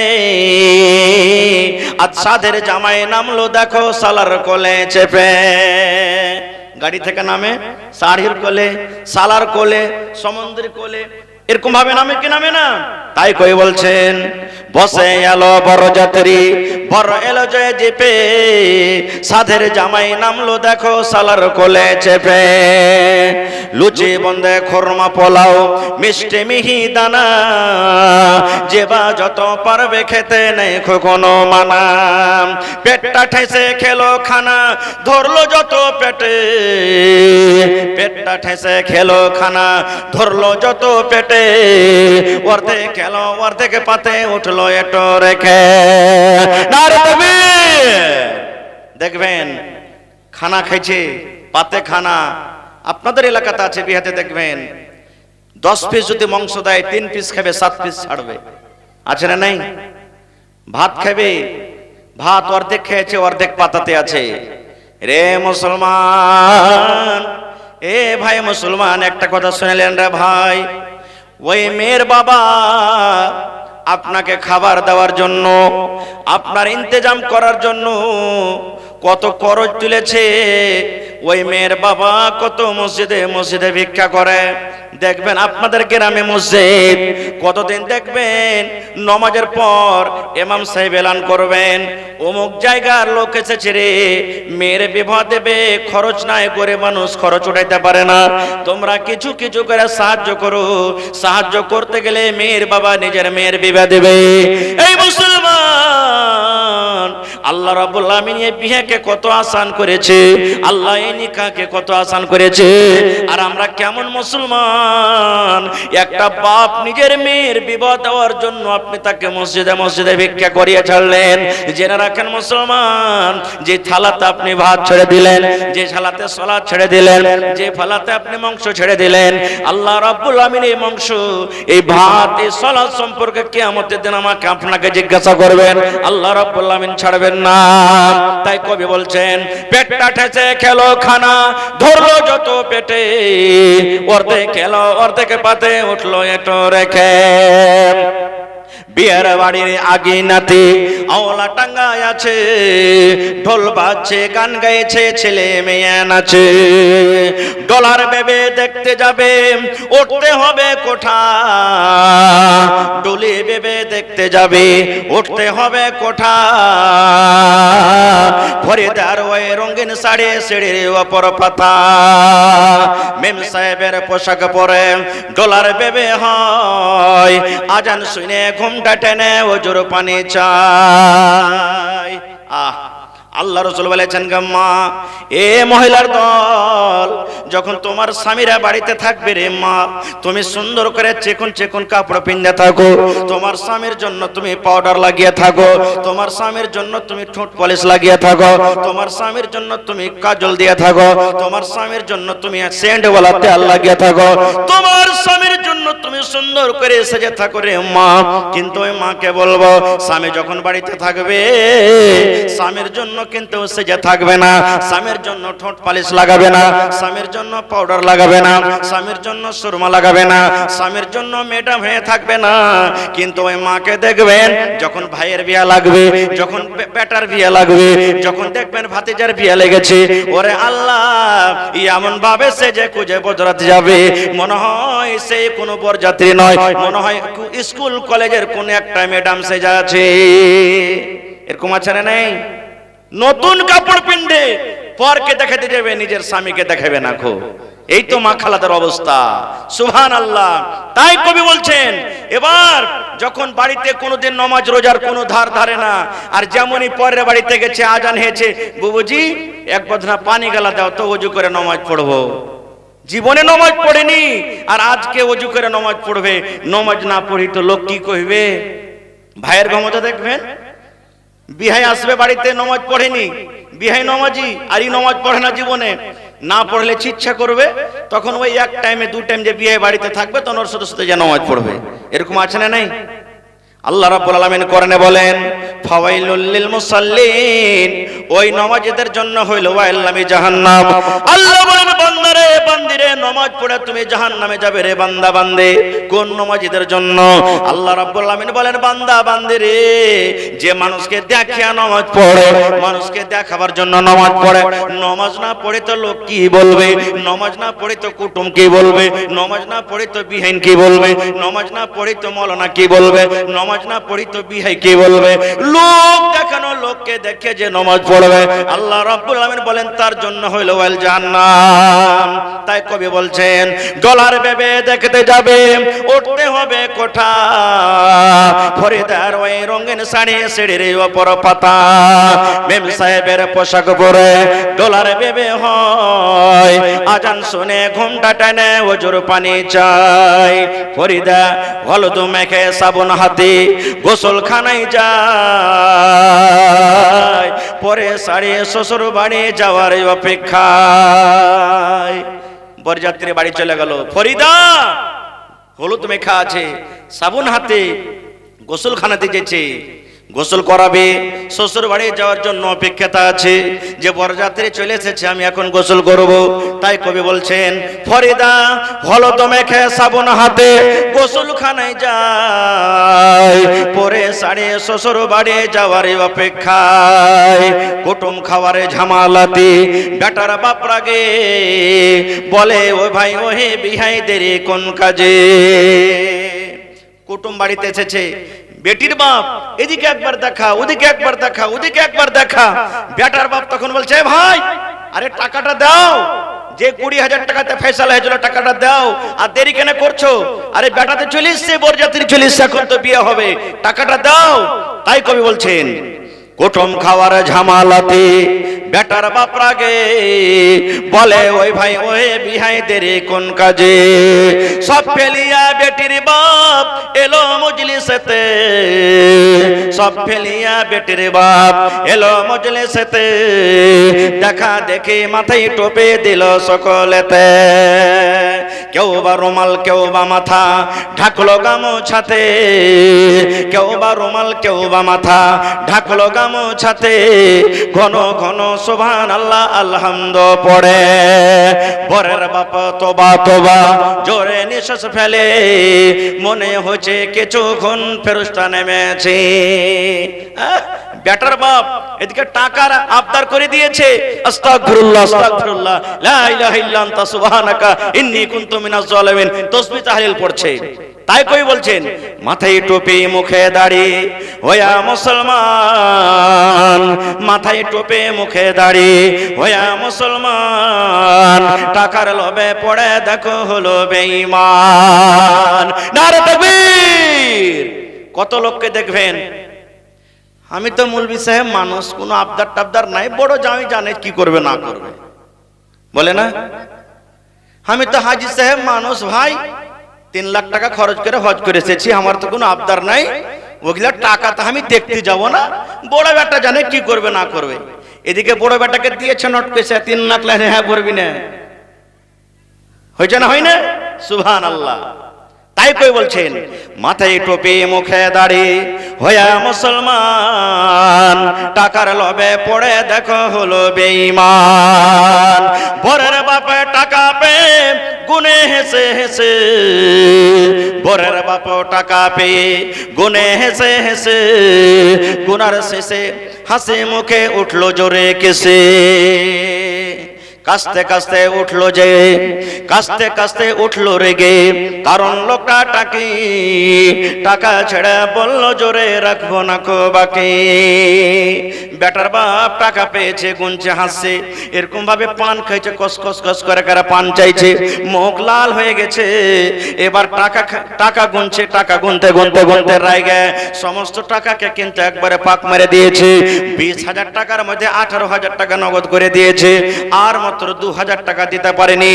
আজ সাধের জামাই নামলো দেখো সালার কোলে চেপে। গাড়ি থেকে নামে, শাড়ির কোলে, সালার কোলে, সমুদ্রের কোলে, এরকম ভাবে নামে কি নামে না? তাই কই বলছেন, বসে এলো বরযাত্রী, বর এলো যে জিপে, সাধের জামাই নামলো দেখো সালার কোলে চেপে। লুচি বন্দে খোরমা পোলাও, মিষ্টি মিহি দানা, যেবা যত পারবে খেতে নেই কোনো মানা। পেটটা ঠেসে খেলো খানা, ধরলো যত পেটে, পেটটা ঠেসে খেলো খানা, ধরলো যত পেটে, অর্ধেক খেলো অর্ধেক পাতে উঠলো এটো রেখে। দেখবেন খানা খাইছে, পাতে খানা। আপনাদের এলাকাতে আছে, বিহাতে দেখবেন 10 পিস যদি মাংস দেয়, 3 পিস খাবে, 7 পিস ছাড়বে। আছে না নাই? ভাত খাবে, ভাত অর্ধেক খেয়েছে, অর্ধেক পাতাতে আছে। রে মুসলমান, এ ভাই মুসলমান, একটা কথা শুনলেন রে ভাই, ওই মেয়ের বাবা আপনাকে খাবার দেওয়ার জন্য, আপনার ইন্তজাম করার জন্য কত খরচ তুলেছে। ওই মেয়ের বাবা কত মসজিদে মসজিদে ভিক্ষা করে। দেখবেন আপনাদের গ্রামে মসজিদ কতদিন দেখবেন নামাজের পর ইমাম সাহেব এলান করবেন, অমুক জায়গার লোক এসেছে রে, মেয়ের বিবাহ দেবে, খরচ নাই, গরিব মানুষ খরচ উঠাইতে পারে না, তোমরা কিছু কিছু করে সাহায্য করো। সাহায্য করতে গেলে মেয়ের বাবা নিজের মেয়ের বিবাহ দেবে। এই মুসলমান, আল্লাহ রাব্বুল আলামিন এই বিয়েকে কত আসান করেছে, আল্লাহ এই নিকাহকে কত আসান করেছে। আর আমরা কেমন মুসলমান, একটা বাপ নিজের মেয়ের বিবাহ দেওয়ার জন্য আপনি তাকে মসজিদে মসজিদে ভিক্ষা করিয়ে ছাড়লেন। জেনে রাখেন মুসলমান, যে থালাতে আপনি ভাত ছেড়ে দিলেন, যে থালাতে সালাত ছেড়ে দিলেন, যে থালাতে আপনি মাংস ছেড়ে দিলেন, আল্লাহ রাব্বুল আলামিন এই মাংস, এই ভাত, এই সালাত সম্পর্কে কিয়ামতের দিন আমাকে আপনাকে জিজ্ঞাসা করবেন। আল্লাহ রাব্বুল আলামিন ছাড়বেন না। তাই কবি বলছেন, পেটটা ঠেসে খেলো খানা, ধরলো যত পেটে, অর্ধেক খেলো অর্ধেক পাতে উঠলো একটু রেখে। বিয়ের বাড়ির আগে নাতে আওলা টাঙ্গায় আছে, ঢোল বাজছে গান গাইছে ছেলে মেয়ে নাচে। ডলার ভেবে দেখতে যাবে, উঠতে হবে কোঠা, ডলি ভেবে দেখতে যাবে, উঠতে হবে কোঠা। ফরিদার ওই রঙিন শাড়ি সিঁড়ির ওপর পাতা, মেম সাহেবের পোশাক পরে ডলার ভেবে হয়, আজান শুনে ঘুমটা টেনে ওজোর পানি চাই। আল্লাহ রাসূল বলেছেন, গাম্মা এ মহিলার দল, যখন তোমার স্বামীরা বাড়িতে থাকবে রে মা, তুমি সুন্দর করে চেকন চেকন কাপড় পিন্দে থাকো, তোমার স্বামীর জন্য তুমি পাউডার লাগিয়ে থাকো, তোমার স্বামীর জন্য তুমি ঠোঁট পলিশ লাগিয়ে থাকো, তোমার স্বামীর জন্য তুমি কাজল দিয়ে থাকো, তোমার স্বামীর জন্য তুমি সেন্ট ওয়ালা তেল লাগিয়ে থাকো, তোমার স্বামীর জন্য তুমি সুন্দর করে সেজে থাকো রে মা। কিন্তু ওই মাকে বলবো, স্বামী যখন বাড়িতে থাকবে, স্বামীর জন্য কিন্তু সেজে থাকবে না, স্বামীর জন্য ঠোঁট পালিশ লাগাবে না, স্বামীর জন্য পাউডার লাগাবে না, স্বামীর জন্য সুরমা লাগাবে না, স্বামীর জন্য ম্যাডাম হয়ে থাকবে না। কিন্তু ওই মাকে দেখবেন, যখন ভাইয়ের বিয়ে লাগবে, যখন বেটার বিয়ে লাগবে, যখন দেখবেন ভাতিজার বিয়ে লেগেছে, ওরে আল্লাহ এমন ভাবে সেজে খুঁজে বজরাতে যাবে, মনে হয় সে কোনো বরযাত্রী নয়, মনে হয় স্কুল কলেজের কোন একটা ম্যাডাম সেজে আছে। এরকম আছে না নেই? নতুন কাপড় পিনবে, পরকে দেখাতে যাবে, নিজের স্বামীকে দেখাবে না। খো এই তো মা খালাদের অবস্থা। সুবহানাল্লাহ। তাই কবি বলছেন, এবার যখন বাড়িতে কোনোদিন নামাজ রোজার কোনো ধার ধারে না, আর যেমনই পরের বাড়িতে গেছে, আজান হয়েছে, বুবুজি এক বদনা পানি গালা দাও তো ওযু করে নামাজ পড়বো। জীবনে নামাজ পড়েনি, আর আজকে ওযু করে নামাজ পড়বে। নামাজ না পড়ি তো লোক কি কইবে? ভাইয়ের ক্ষমতা দেখবেন, বিহাই আসবে বাড়িতে, নামাজ পড়েনি, বিহাই নামাজি, আর এই নামাজ পড়ে না জীবনে, না পড়লে ইচ্ছা করবে, তখন ওই এক টাইমে দু টাইম যে বিয়ে বাড়িতে থাকবে, তখন ওর সাথে সাথে যে নামাজ পড়বে। এরকম আছে না নাই? আল্লাহ রাব্বুল আলামিন কোরআনে বলেন, ফাওয়াইলুল লিল মুসাল্লিন, ওই নামাজীদের জন্য হইল ওয়াইল্লামি জাহান্নাম। আল্লাহ বলেন, বান্দারে বান্দিরে, নামাজ পড়ে তুমি জাহান্নামে যাবে রে বান্দা বান্দে। কোন নামাজীদের জন্য? আল্লাহ রাব্বুল আলামিন বলেন, বান্দা বান্দিরে, যে মানুষকে দেখিয়া নামাজ পড়ে, মানুষকে দেখাবার জন্য নামাজ পড়ে, নামাজ না পড়ে তো লোক কি বলবে, নামাজ না পড়ে তো কুটুম কি বলবে, নামাজ না পড়ে তো বিহাইন কি বলবে, নামাজ না পড়ে তো মাওলানা কি বলবে, নামাজ না পড়ি তো বিহাই কি বলবে, লোক দেখানো, লোককে দেখে যে নামাজ পড়বে, আল্লাহ রাব্বুল আলামিন বলেন তার জন্য হইল ওয়াল জাহান্নাম। তাই কবি বলছেন, ডলার ভেবে দেখতে যাবে, উঠতে হবে কোঠা, ফরিদার ওই রঙিন শাড়ি সিঁড়ির ওপর পাতা, মেম সাহেবের পোশাক পরে ডলার ভেবে হয়, আজান শুনে ঘুমটা টেনে ওজোর পানি চাই। ফরিদা হলুদ মেখে সাবুন হাতে গোসলখানায় যায়, পরে শাড়ি শ্বশুর বাড়ি যাওয়ার অপেক্ষায়। বরযাত্রী বাড়ি চলে গেল, ফরিদা হলুদ মেখা আছে, সাবুন হাতে গোসলখানাতে যেছে, গোসল করাবে, শ্বশুর বাড়ি যাওয়ার জন্য অপেক্ষাতে আছে যে বরযাত্রী চলে এসেছে, আমি এখন গোসল করব। তাই কবি বলছেন, ফরিদা হলদ মেখে সাবুন হাতে গোসলখানায় যায়, পরে সাড়ে শ্বশুর বাড়ি যাওয়ার অপেক্ষায়, কুটুম খাওয়ারে ঝামালাতে বেটার বাপ রাগে বলে, ও ভাই ও হে বিহাই দেরি কোন কাজে। কুটুম বাড়িতে এসেছে, বেটির বাপ এদিকে একবার দেখা, ওদিকে একবার দেখা, ওদিকে একবার দেখা। বেটার বাপ তখন বলছে, ভাই আরে টাকাটা দাও, যে 20,000 টাকাতে ফয়সালা হয়েছিল টাকাটা দাও, আর দেরি কেন করছো? আরে বেটাতে চলে এসছে, বরযাত্রী চলে এসছে, এখন তো বিয়ে হবে, টাকাটা দাও। তাই কবি বলছেন, কুটুম খাওয়ার ঝামালাতে বেটার বাপ রাগে বলে, ওই ভাই ওই বিহাই দেরি কোন কাজে। সব ফেলিয়া বেটির বাপ এলো মজলিসেতে, সব ফেলিয়া বেটির বাপ এলো মজলিসেতে, দেখা দেখি মাথায় টোপে দিল সকলেতে। কেউ বা রুমাল, কেউ বা মাথা ঢাকলো গামছাতে, কেউ বা রুমাল, কেউ বা মাথা ঢাকলো গামছাতে, ঘন ঘন সুবহানাল্লাহ আলহামদ পড়ে। বরের বাপ তোবা তোবা জোরে নিঃশ্বাস ফেলে, মনে হচ্ছে কিছুক্ষণ ফেরেশতা নেমেছে। বেটার বাপ এদিকে টাকার আবদার করে দিয়েছে, আস্তাগফিরুল্লাহ আস্তাগফিরুল্লাহ লা ইলাহা ইল্লা আনতা সুবহানাকা ইন্নী কুনতু মিনাজ জালিমিন তাসবিহ তাহলিল পড়ছে। তাই কই বলছেন, মাথায় টুপি মুখে দাড়ি হইয়া মুসলমান, মাথায় টুপি মুখে দাড়ি হইয়া মুসলমান, টাকার লোভে পড়ে দেখো হলো বেঈমান। নারে তাকবীর। কত লোককে দেখবেন, আমি তো মৌলভী সাহেব মানুষ, কোনো আবদার টাবদার নাই, বড় জামাই জানে কি করবে না করবে, বলে না। আমি তো হাজি সাহেব মানুষ ভাই, 3 লাখ টাকা খরচ করে হজ করে এসেছি, আমার তো কোনো আবদার নাই, ওগুলা টাকা তো আমি দেখতে যাব না, বড় বেটা জানে কি করবে না করবে। এদিকে বড় বেটাকে দিয়েছে নোট পেছে 3 লাখ, হ্যাঁ ভরবি না, হয়েছে না হয় না? সুবহানাল্লাহ। তাই কই বলছেন, মাথায় টুপি মুখে দাড়ি হইয়া মুসলমান, টাকার লোভে পড়ে দেখো হলো বেঈমান। বরের বাপে টাকা পেয়ে গুনে হেসে হেসে, বরের বাপ টাকা পেয়ে গুনে হেসে হেসে, গুনার শেষে হাসি মুখে উঠলো জোরে কেসে। কাস্তে কাস্তে উঠলো যে, কাস্তে কাস্তে উঠলো রেগে, কারণ লোকটা টাকি টাকা ছেড়ে বলল জোরে রাখবো না কো বাকি। বেটার বাপ টাকা পেয়েছে, গুনছে হাসছে, এরকম ভাবে পান খাইছে, কস কস কস করে করে পান চাইছে, মুখ লাল হয়ে গেছে। এবার টাকা গুনছে, টাকা গুনতে গুনতে গুনতে রাইগে সমস্ত টাকাকে কিন্তু একবারে পাক মেরে দিয়েছে। 20,000 টাকার মধ্যে 18,000 টাকা নগদ করে দিয়েছে, আর মাত্র 2,000 টাকা দিতে পারেনি।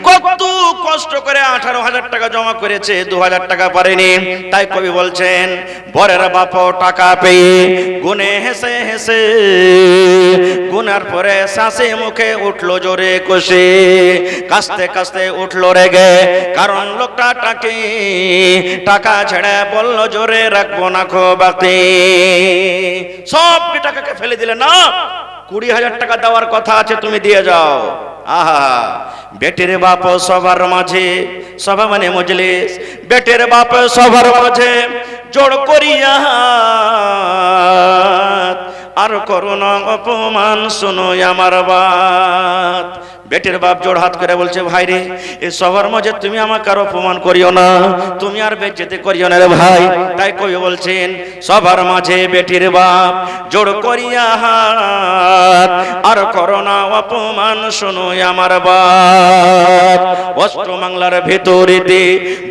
কত কষ্ট করে 18,000 টাকা জমা করেছে, 2,000 টাকা পারেনি। তাই কবি বলছেন, বরের বাপ টাকা পেয়ে গুনে হেসে হেসে, গুনার পরে শাসে মুখে উঠলো জোরে কষে, কাস্তে কাস্তে উঠলো রেগে, কারণ লোকটা টাকি টাকা ছেড়ে বলল জোরে রাখবো না খো বাকি। সব টাকাকে ফেলে দিলে না, 20,000 টাকা দেওয়ার কথা আছে, তুমি দিয়ে যাও। আহা, বেটের বাপ সবার মাঝে, সভা মানে মজলিস, বেটের বাপ সবার মাঝে জোড় করিয়া আর করুণা অপমান শুনো আমার বাত। বেটের বাপ জোড় হাত করে বলছে, ভাই রে, এই সবার মাঝে তুমি আমাকে আর অপমান করিও না, তুমি আর বেজ্জতি করিও না রে ভাই। তাই কবি বলছেন, সবার মাঝে বেটির বাপ জোড় করিয়া হাত আর করোনা অপমান শোনো আমার বাপ। অস্ত্র বাংলার ভেতরেতে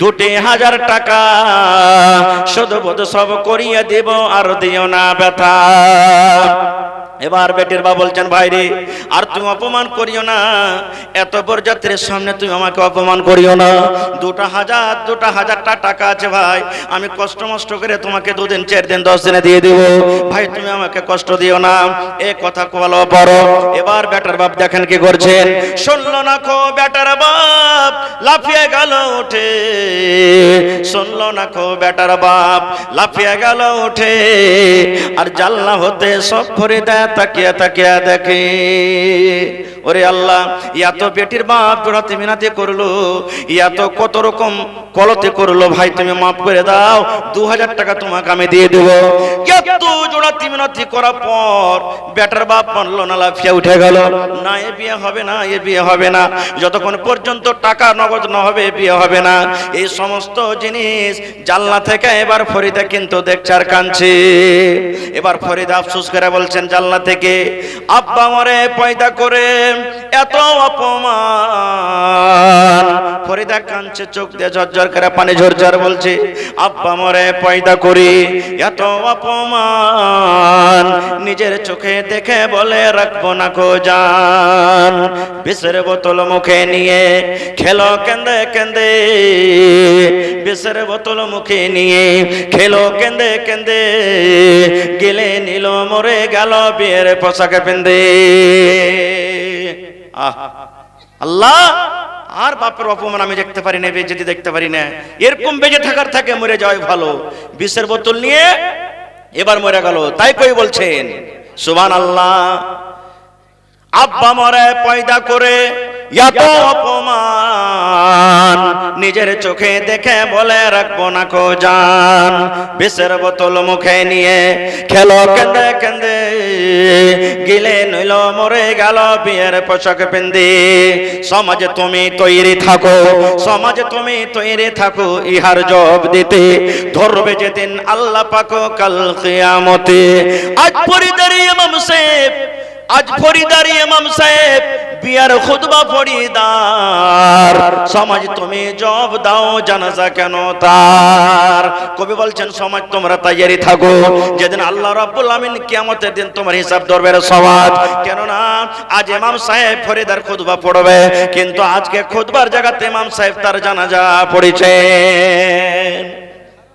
2,000 টাকা শুধু বোধ সব করিয়া দেব, আর দিও না ব্যথা। এবার বেটির বাপ বলছেন, ভাই রে, আর তুমি অপমান করিও না, এত বরযাত্রীর সামনে তুমি আমাকে অপমান করিও না। 2,000 টাকা আছে ভাই, আমি কষ্ট মষ্ট করে তোমাকে 2 দিন 4 দিন 10 দিনে দিয়ে দেব, ভাই তুমি আমাকে কষ্ট দিও না। এ কথা বলো পড়ো। এবার বেটার বাপ দেখেন কি করছেন, শুনলো না খো বেটার বাপ লাফিয়ে গেল উঠে, শুনলো না কো বেটার বাপ, লাফিয়ে গেল উঠে, আর জানলা হতে সব ফরিদা তাকিয়া তাকিয়া দেখে। ওরে আল্লাহ, এত বেটির বাপ জোড়াতে মিনাতে করলো, এত কত রকম কলতে করলো, ভাই তুমি মাফ করে দাও, 2000 টাকা তোমাকে আমি দিয়ে দেবো। এত জোড়াতে মিনাতি করার পর বেটার বাপ মানলো না, লাফিয়া উঠে গেল, না এ বিয়ে হবে না, এ বিয়ে হবে না, যতক্ষণ পর্যন্ত টাকা নগদ না হবে বিয়ে হবে না। এই সমস্ত জিনিস জানলা থেকে এবার ফরিদা কিন্তু দেখছে আর কাঁদছে। এবার ফরিদা আফসোস করে বলছেন জানলা থেকে, আব্বা আমারে পয়দা করে এত অপমান। ফরিদা কাঁদছে, চোখ দিয়ে ঝরঝর করে পানি ঝরঝর, বলছে আব্বা আমারে পয়দা করি এত অপমান, নিজের চোখে দেখে বলে রাখবো না কো জান। বিষের বোতল মুখে নিয়ে খেলো কেন্দে কেন্দে, বিষের বোতল মুখে নিয়ে খেলো কেন্দে কেন্দে, গেলে নিল মরে গেল বিয়ের পোশাকে পেন্দে। আল্লাহ, আর বাপের অপমান আমি দেখতে পারি না, বেজেতি দেখতে পারি না, এরকম বেঁচে থাকার থাকে মরে যাওয়াই ভালো। বিষের বোতল নিয়ে এবার মরে গেল, তাই কই বলছেন সুবহানাল্লাহ। আব্বা মরে পয়দা করে এত অপমান, নিজের চোখে দেখে বলে রাখবো না কো জান। বিষের বোতল মুখে নিয়ে খেলো কেন্দে কেন্দে, গিলে নইল মরে গেল বিয়ের পোশাক পেন্দে। সমাজে তুমি তৈরি থাকো, সমাজে তুমি তৈরি থাকো, ইহার জবাব দিতে ধরবে যেদিন আল্লাহ পাক কাল কিয়ামতে। আজ ফরিদার ইমাম সাহেব, আজ ফরিদার ইমাম সাহেব বিয়ার খুতবা ফরিদার, সমাজ তুমি জবাব দাও জানাজা কেন তার। কবি বলছেন সমাজ তোমরা তৈরি থাকো, যেদিন আল্লাহ রাব্বুল আমিন কিয়ামতের দিন তোমার হিসাব ধরবে সমাজ। কেননা আজ ইমাম সাহেব ফরিদার খুতবা পড়বে, কিন্তু আজকে খুতবার জায়গাতে ইমাম সাহেব তার জানাজা পড়েছেন।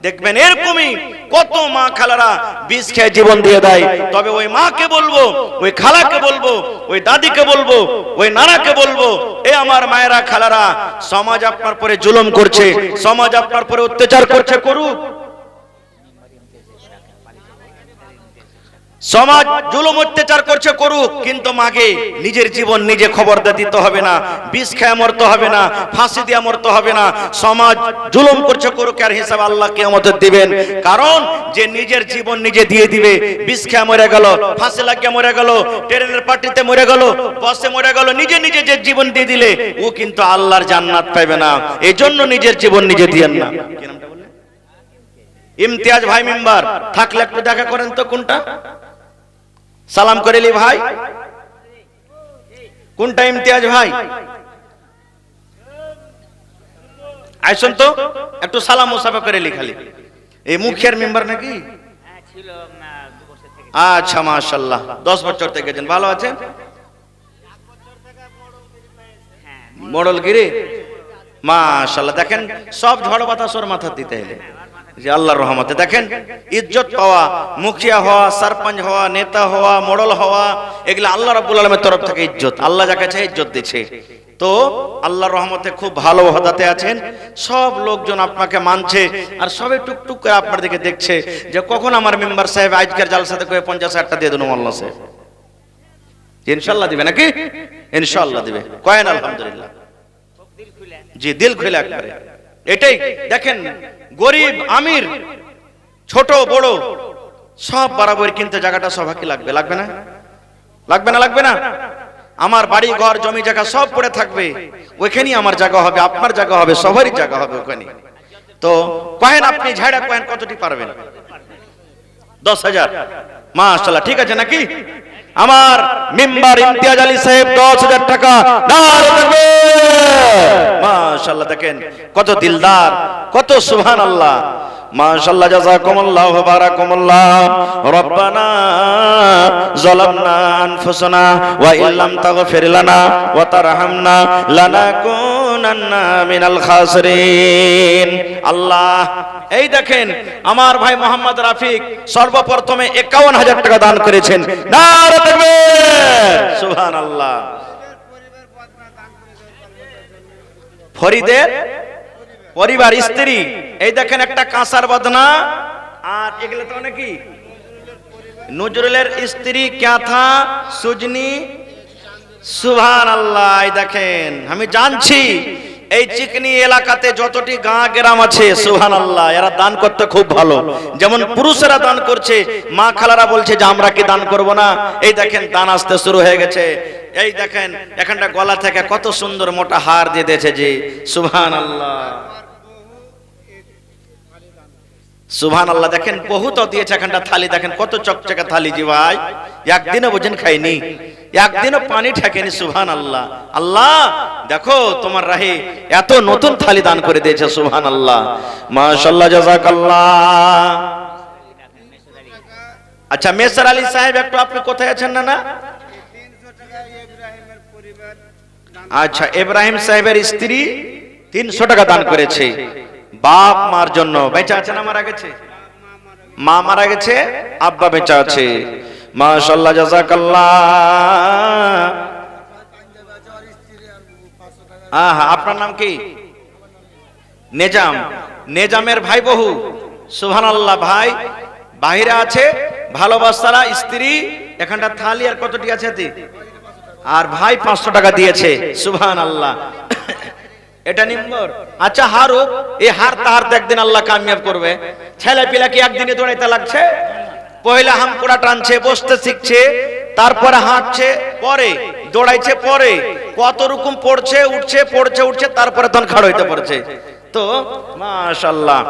দেখবেন এরকমই কত মা খালারা বিষ খেয়ে জীবন দিয়ে দেয়। তবে ওই মাকে বলবো, ওই খালাকে বলবো, ওই দাদিকে বলবো, ওই নানাকে বলবো, এ আমার মায়েরা খালারা, সমাজ আপনার পরে জুলুম করছে, সমাজ আপনার পরে অত্যাচার করছে, করুক। সমাজ জুলুম অত্যাচার করছে, করুক, কিন্তু মাকে নিজের জীবন নিজে খবর দিতে হবে না, বিষ খেয়ে মরতে হবে না, ফাঁসি দিয়ে মরতে হবে না। সমাজ জুলুম করছে, করুক, আর হিসাব আল্লাহ কিয়ামতে দিবেন। কারণ যে নিজের জীবন নিজে দিয়ে দিবে, বিষ খেয়ে মরে গেল, ফাঁসি লাগিয়ে মরে গেল, ট্রেনের পার্টিতে মরে গেল, বাসে মরে গেল, নিজে নিজে যে জীবন দিয়ে দিলে ও কিন্তু আল্লাহর জান্নাত পাবে না। এই জন্য নিজের জীবন নিজে দিয়েন না। ইমতিয়াজ ভাই মেম্বার থাকলে একটু দেখা করেন তো, কোনটা সালাম করেলি ভাই, কোনটা ইমতিয়াজ ভাই? আইসন তো একটু সালাম মুসাফা করেলি খালি। এই মুখিয়ার মেম্বার নাকি? আচ্ছা মাশাআল্লাহ, 10 বছর থেকে গেছেন, ভালো আছেন? মোড়লগিরি মাশাআল্লাহ। দেখেন সব ঝড় বাতাস ওর মাথা দিতে এলে যে আল্লাহর রহমতে। দেখেন ইজ্জত পাওয়া, মুখিয়া হওয়া, সরপঞ্চ হওয়া, নেতা হওয়া, মোড়ল হওয়া, এগুলো আল্লাহ রাব্বুল আলামিনের তরফ থেকে ইজ্জত। আল্লাহ যাকে চায় ইজ্জত দিচ্ছে। তো আল্লাহর রহমতে খুব ভালো ওহদাতে আছেন, সব লোকজন আপনাকে মানছে, আর সবে টুকটুক করে আপনার দিকে দেখছে যে কখন আমার মেম্বার সাহেব আজকের জালসাতে করে 50,000 টাকা দিয়ে দেন মোল্লা সাহেব। ইনশাআল্লাহ দিবে নাকি? ইনশাআল্লাহ দিবে, কয়েন আলহামদুলিল্লাহ। জি, দিল খুলে একবারে। এটাই দেখেন, গরিব আমির ছোট বড় সব বরাবর, কিন্তু জায়গাটা সবাইকে লাগবে, লাগবে না? লাগবে না? লাগবে না? আমার বাড়ি ঘর জমি জায়গা সব পড়ে থাকবে, ওইখানেই আমার জায়গা হবে, আপনার জায়গা হবে, সবারই জায়গা হবে ওখানে। তো কয়েন আপনি ঝাড়া কয়েন কতটি পারবেন? 10,000। মাশাআল্লাহ, ঠিক আছে নাকি? আমার মেম্বার ইমতিয়াজ আলী সাহেব 10,000 টাকা। মাশাআল্লাহ, দেখেন কত দিলদার, কত সুবহানাল্লাহ। মাশাআল্লাহ, জাযাকুমুল্লাহু ওয়া বারাকাতুল্লাহ। রব্বানা যালামনা আনফুসানা ওয়া ইল্লাম তাগফির লানা ওয়া তারহামনা লানাকুনান্না মিনাল খাসিরিন। আল্লাহ, এই দেখেন আমার ভাই মোহাম্মদ রাফিক সর্বপ্রথমে 51,000 টাকা দান করেছেন। নারে তাকবীর, সুবহানাল্লাহ। ফরিদের পরিবার, স্ত্রী এই দেখেন একটা কাঁসার বদনা, আর এগুলো তো নাকি নজরুলের স্ত্রী ক্যাথা সুজনি। সুবহানাল্লাহ। এই দেখেন, আমি জানছি এই চিকনি এলাকাতে যতটি গাঁ গ্রাম আছে, সুবহানাল্লাহ, এরা দান করতে খুব ভালো। যেমন পুরুষেরা দান করছে, মা খালারা বলছে যে আমরা কি দান করব না। এই দেখেন দান আসতে শুরু হয়ে গেছে। এই দেখেন এখানটা গলা থেকে কত সুন্দর মোটা হার দিয়ে দিয়েছে জি। সুবহানাল্লাহ, সুবহানাল্লাহ। দেখেন বহুত দিয়েছে এখানটা থালি, দেখেন কত চকচকে থালি জি ভাই। একদিনও ভোজন খাইনি, একদিনও পানি ঠেকেনি। সুবহানাল্লাহ। আল্লাহ দেখো তোমার রাহে এত নতুন থালি দান করে দিয়েছে। সুবহানাল্লাহ, মাশাআল্লাহ, জাযাকাল্লাহ। আচ্ছা মেসর আলী সাহেব, একটু আপনি কোথায় আছেন? না আচ্ছা, ইব্রাহিম সাহেবের স্ত্রী 300 টাকা দান করেছে বাপ মার জন্য। বেঁচে আছে না মারা গেছে? মা মারা গেছে, আব্বা বেঁচে আছে। মাশাআল্লাহ, জাযাকাল্লাহ। আপনার নাম কি? নেজাম। নেজামের ভাই বহু। সুবহানাল্লাহ। ভাই বাহিরে আছে, ভালোবাসারা স্ত্রী এখানটা থালি আর কতটি আছে, আর ভাই 500 টাকা দিয়েছে। সুবহানাল্লাহ। এটা নিম্বর। আচ্ছা হারুক, এই হারতে হারতে একদিন আল্লাহ কামিয়াব করবে। ছেলে পিলা কি একদিনে দৌড়াইতে লাগছে? পয়লা হামকুড়া টানছে, বসতে শিখছে, তারপরে হাঁটছে, পরে দৌড়াইছে, পরে কত রকম পড়ছে উঠছে, পড়ছে উঠছে, তারপরে তখন খাড় হইতে পারছে। তো মাশাআল্লাহ।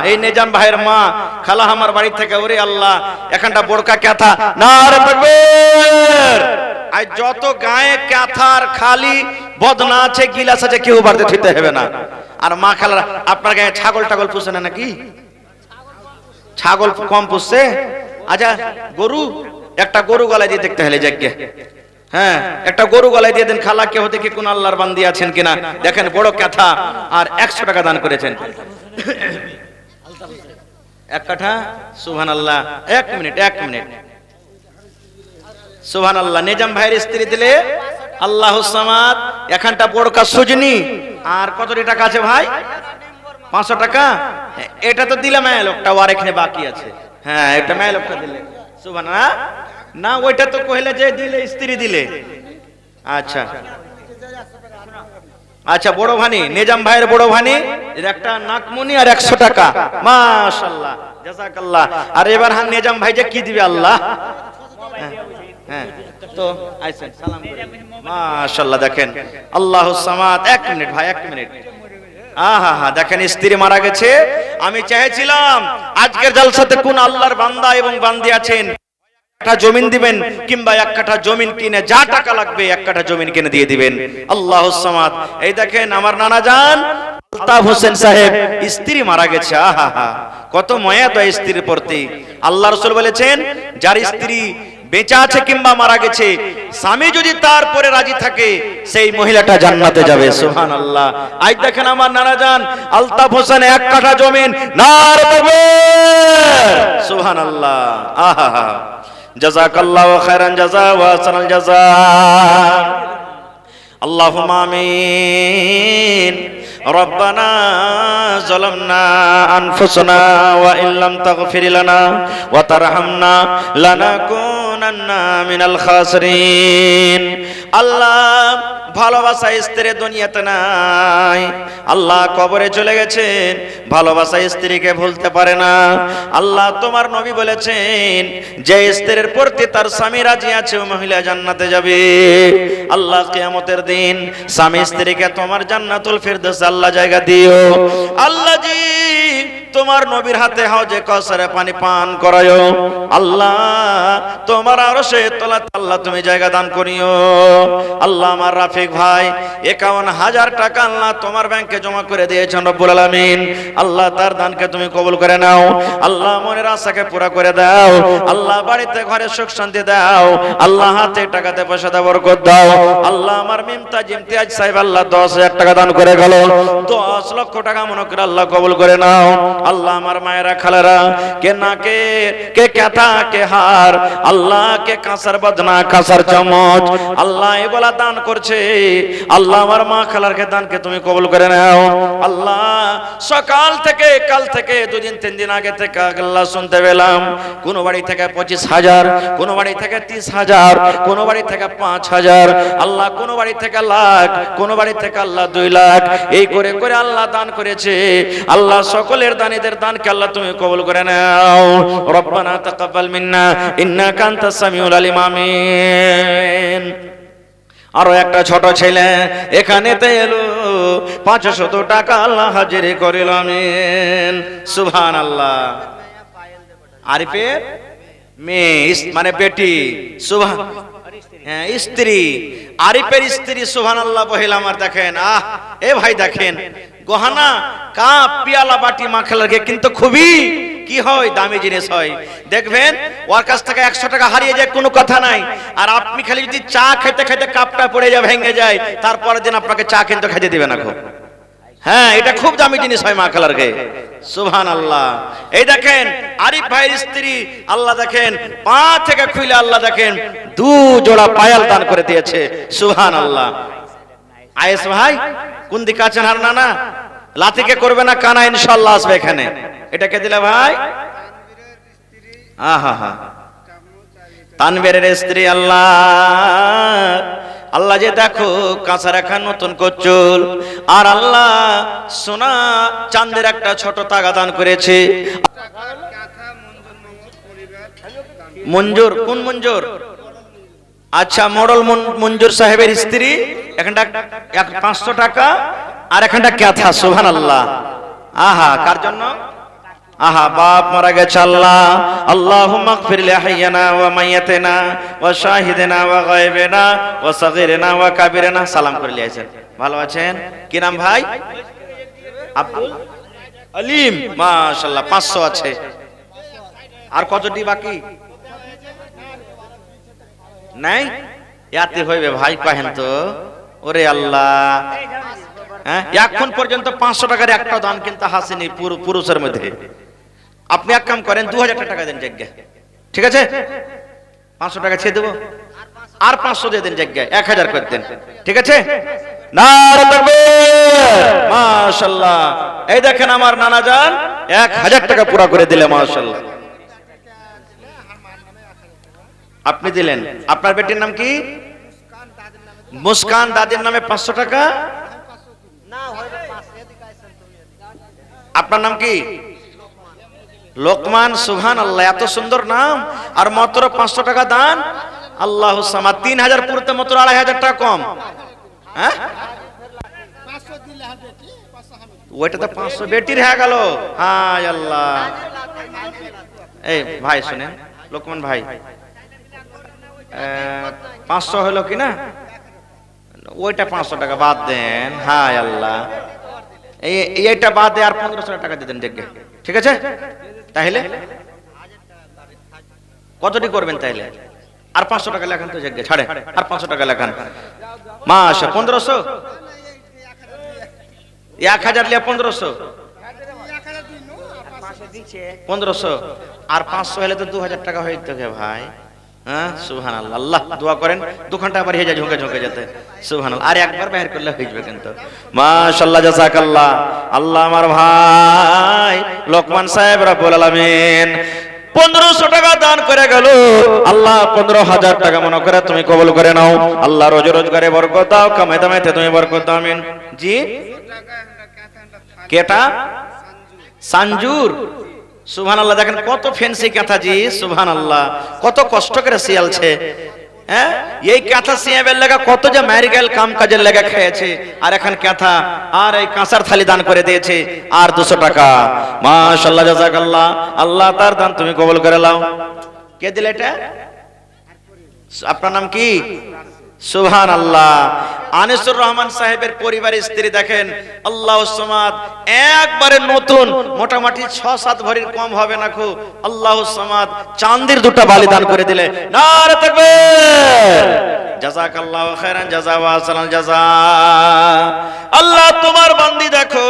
এই নেজাম ভাইয়ের মা খালা আমার বাড়ি থেকে, ওরে আল্লাহ এখানটা বড়কা ক্যাথা, নারে তাকবীর। আর যত গায়ে ক্যাথার খালি বদনা আছে, গিলাস আছে, কেউ বাড়তে থিতে হবে না। আর মা খালারা আপনার গায়ে ছাগল টাগল পুষে না নাকি? ছাগল কম পুষছে? আচ্ছা গরু, একটা গরু গলায় দিয়ে দেখতে হলে যাকে, হ্যাঁ একটা গরু গলায় দিয়ে দেন। খালা কেউ দেখি কোন আল্লাহর বান্দি আছেন কিনা। দেখেন বড় ক্যাথা, আর 100 টাকা দান করেছেন। এক কাঠা। সুবহানাল্লাহ। এক মিনিট। সুবহানাল্লাহ। নিজাম ভাইয়ের স্ত্রী দিলে আল্লাহুস সামাদ, এখানটা বড়কা সুজনি। আর কতটি টাকা আছে ভাই? 500 টাকা। এটা তো দিলাম লোকটা, আর এখানে বাকি আছে। হ্যাঁ এটা মেয়ে লোকটা দিলে। সুবহানাল্লাহ। না ওইটা তো কইলে যে দিলে স্ত্রী দিলে। আচ্ছা আচ্ছা, বড় ভানি, নিজাম ভাইয়ের বড় ভানি, এর একটা নাকমনি আর 100 টাকা। মাশাআল্লাহ, জাযাকাল্লাহ। আর এবার নিজাম ভাই যে কি দিবে আল্লাহ। হ্যাঁ তো আইছেন সালাম করে। মাশাআল্লাহ। দেখেন আল্লাহুস সামাদ। 1 মিনিট ভাই, 1 মিনিট। দেখেন স্ত্রী মারা গেছে। আমি চেয়েছিলাম আজকের জলসাতে কোন আল্লাহর বান্দা এবং বান্দি আছেন, একটা জমিন দিবেন, কিংবা 1 কাঠা জমিন কিনে যা টাকা লাগবে 1 কাঠা জমিন কিনে দিয়ে দিবেন। আল্লাহুস সামাদ। এই দেখেন আমার নানা জান আলতাফ হোসেন সাহেব, স্ত্রী মারা গেছে। কত মায়া তো স্ত্রীর প্রতি। আল্লাহ রাসূল বলেছেন, যার স্ত্রী বেঁচে আছে কিংবা মারা গেছে, স্বামী যদি তারপরে রাজি থাকে, সেই মহিলাটা জান্নাতে যাবে। সুবহানাল্লাহ। আজ দেখেন আমার নানা জান আলতাফ হোসেন 1 কাঠা জমিন। নারে তাকবীর। সুবহানাল্লাহ। জাযাকাল্লাহু খায়রান জাযা ওয়া আহসানাল জাযা। আল্লাহুম্মা আমিন। ربنا ظلمنا أنفسنا وإن لم تغفر لنا وترحمنا لنكونن من الخاسرين। আল্লাহ ভালোবাসা স্ত্রী দুনিয়াতে নাই। আল্লাহ কবরে চলে গেছেন, ভালোবাসা স্ত্রীকে ভুলতে পারে না। আল্লাহ তোমার নবী বলেছেন, যে স্ত্রীর প্রতি তার স্বামী রাজি আছে ও মহিলা জান্নাতে যাবে। আল্লাহ কিয়ামতের দিন স্বামী স্ত্রীকে তোমার জান্নাতুল ফিরদৌস আল্লাহ জায়গা দিও। আল্লাহ জি তোমার নবীর হাতে হাউজে কাউসারে পানি পান করায়ো। আল্লাহ তোমার আরশে তলাতে আল্লাহ তুমি জায়গা দান করিও। আল্লাহ আমার রাফিক ভাই 51,000 টাকা আল্লাহ তোমার ব্যাংকে জমা করে দিয়েছেন রব্বুল আলামিন। আল্লাহ তার দানকে তুমি কবুল করে নাও। আল্লাহ মনের আশাকে পুরা করে দাও। আল্লাহ বাড়িতে ঘরে সুখ শান্তি দাও। আল্লাহ হাতে টাকাতে পয়সাতে বরকত দাও। আল্লাহ আমার ইমতিয়াজ সাহেব আল্লাহ 10,000 টাকা দান করে গেল। 10 লক্ষ টাকা মনে করে আল্লাহ কবুল করে নাও। আল্লাহ আমার মায়েরা খালারা, কে নাকে, কে কাঁথা, কে হার, আল্লাহ কে কাঁসার বদনা, কাঁসার চামচ, আল্লাহ এগুলা দান করছে। আল্লাহ আমার মা খালারকে দানকে তুমি কবুল করে নাও। আল্লাহ সকাল থেকে কাল থেকে দুদিন তিন দিন আগে থেকে আল্লাহ শুনতে পেলাম কোন বাড়ি থেকে 25,000, কোন বাড়ি থেকে 30,000, কোন বাড়ি থেকে 5,000, আল্লাহ কোন বাড়ি থেকে লাখ, কোন বাড়ি থেকে আল্লাহ 2 লাখ, এই করে করে আল্লাহ দান করেছে। আল্লাহ সকলের দানীদের দানকে আল্লাহ তুমি কবুল করে নাও। রব্বানা তাকাব্বাল মিন্না ইন্নাকা আনতাস সামিউল আলিম। আমিন। আরো একটা ছোট ছেলে এখানেতে এলো, 500 টাকা আল্লাহ হাজির করিল। আমিন সুবহানাল্লাহ। আরিফের মেয়ে মানে বেটি, সুবহান, হ্যাঁ স্ত্রী, আরিফের স্ত্রী, সুবহানাল্লাহ বহিল আমার। দেখেন এ ভাই দেখেন, গহনা কাপ পিয়ালা বাটি মাখা লাগে, কিন্তু খুবই কি হয় দামি জিনিস হয়। দেখবেন ওর কাছ থেকে 100 টাকা হারিয়ে যায় কোনো কথা নাই, আর আপনি খালি যদি চা খেতে খেতে কাপটা পড়ে যায় ভেঙে যায়, তারপরের দিন আপনাকে চা কিন্তু খেতে দিবে না। খুব হ্যাঁ, এটা খুব দামি জিনিস হয় মা খালার গে। সুবহানাল্লাহ। এই দেখেন আরিফ ভাইয়ের স্ত্রী, আল্লাহ দেখেন পা থেকে খুলে আল্লাহ দেখেন 2 জোড়া পায়াল দান করে দিয়েছে। সুবহানাল্লাহ। আয়েশ ভাই কোন দিকে আছেন? আর না লাতিকে করবে না, কানা ইনশাআল্লাহ আসবে এখানে। এটাকে দিলে ভাই আহা তানবীরের স্ত্রী। আল্লাহ আল্লাহ যে দেখো কাঁচা রাখা নতুন কচুল, আর আল্লাহ সোনা চাঁদের একটা ছোট তাগা দান করেছে। মঞ্জুর, কোন মঞ্জুর? আচ্ছা, মডল মঞ্জুর সাহেবের স্ত্রী। এখানটা 500 টাকা, আর এখানটা ক্যাথা। সুবহানাল্লাহ। আহা কার জন্য? আহা বাপ মারা গেছে। আল্লাহ আল্লাহুম্মা গফির লিহাইয়িনা ওয়া মাইয়াতিনা ওয়া শাহিদিনা ওয়া গায়বিনা ওয়া সাগীরিনা ওয়া কাবীরিনা। সালাম করে লিয়েছেন। ভালো আছেন? কি নাম ভাই? আব্দুল আলিম। মাশাআল্লাহ। 500 আছে। আর কতটি বাকি নাই? ইয়াতে হইবে ভাই, কহেন তো। ওরে আল্লাহ, হ্যাঁ এখন পর্যন্ত 500 টাকার একটা দান কিন্তু হাসিনি পুরুষের মধ্যে। আপনি এক কাম করেন, 2000 টাকা দেন জায়গায়, ঠিক আছে? 500 টাকা ছেড়ে দেবো, আর 500 দিয়ে দেন জায়গায়, 1000 করে দেন, ঠিক আছে? নারে তাকবীর। মাশাআল্লাহ। এই দেখেন আমার নানা জান 1000 টাকা পুরা করে দিলে। মাশাআল্লাহ। আপনি দিলেন। আপনার বেটির নাম কি? মুস্কান। দাদির নামে 500 টাকা। আপনার নাম কি? লোকমান। সুবহানাল্লাহ। এত সুন্দর নাম, আর মাত্র 500 টাকা দান। আল্লাহু সামাদ। 3000 পুরতে মাত্র 2500 টাকা কম। হ্যাঁ, ওইটা তো 500 বেটির হয়ে গেল। হায় আল্লাহ। এই ভাই শুনেন, লোকমান ভাই, 500 হলো কি না? ওইটা 500 টাকা বাদ দেন। হায় আল্লাহ। এইটা বাদ দিয়ে আর 1500 টাকা দিয়ে দেন দেখবে, ঠিক আছে? তাহলে কতটি করবেন? তাইলে আর 500 টাকা লেখান তো জায়গা ছাড়ে, আর 500 টাকা লেখান। মাশা 1500, 1000 লিয়া 1500, 1500 আর 500 হলে তো 2000 টাকা হয়ে যেত ভাই। হ্যাঁ সুবহানাল্লাহ। আল্লাহ দোয়া করেন 2 ঘন্টা পর হয়ে যায়, ঝুঁকে ঝুঁকে যেতে। সুবহানাল্লাহ। আর একবার বাইর করলে হয়ে যাবে কিন্তু। মাশাআল্লাহ, জাযাকাল্লাহ। আল্লাহ আমার ভাই লোকমান সাহেব রব্বুল আলামিন 1500 টাকা দান করে গেল। আল্লাহ 15000 টাকা মনে করে তুমি কবুল করে নাও। আল্লাহ রোজগারে বরকত দাও, কামাই দামাইতে তুমি বরকত দাও। আমিন। জি কেটা? সানজুর। সুবহানাল্লাহ। দেখেন কত ফ্যান্সি কাঁথা জি। সুবহানাল্লাহ। কত কষ্ট করে সিয়ালছে। হ্যাঁ, এই কাঁথা সিয়াবের লাগা কত যে ম্যারিগেল কাম কাজের লাগা খেয়েছে, আর এখন কাঁথা আর এই কাঁসার থালি দান করে দিয়েছে, আর 200 টাকা। মাশাআল্লাহ, জাযাকাল্লাহ। আল্লাহ তার দান তুমি কবুল করে নাও। কে দিলে এটা? আপনার নাম কি? সুবহানাল্লাহ। আনিসুর রহমান সাহেবের পরিবারের স্ত্রী দেখেন, আল্লাহু সামাদ, একবারে নতুন, মোটামুটি 6-7 ভরির কম হবে না খুব। আল্লাহু সামাদ চাঁদের 2টা বালি দান করে দিলে। নারে তাকবীর। জাযাকাল্লাহু খাইরান জাযা ওয়া আহসানাল জাযা। আল্লাহ তোমার বান্দি দেখো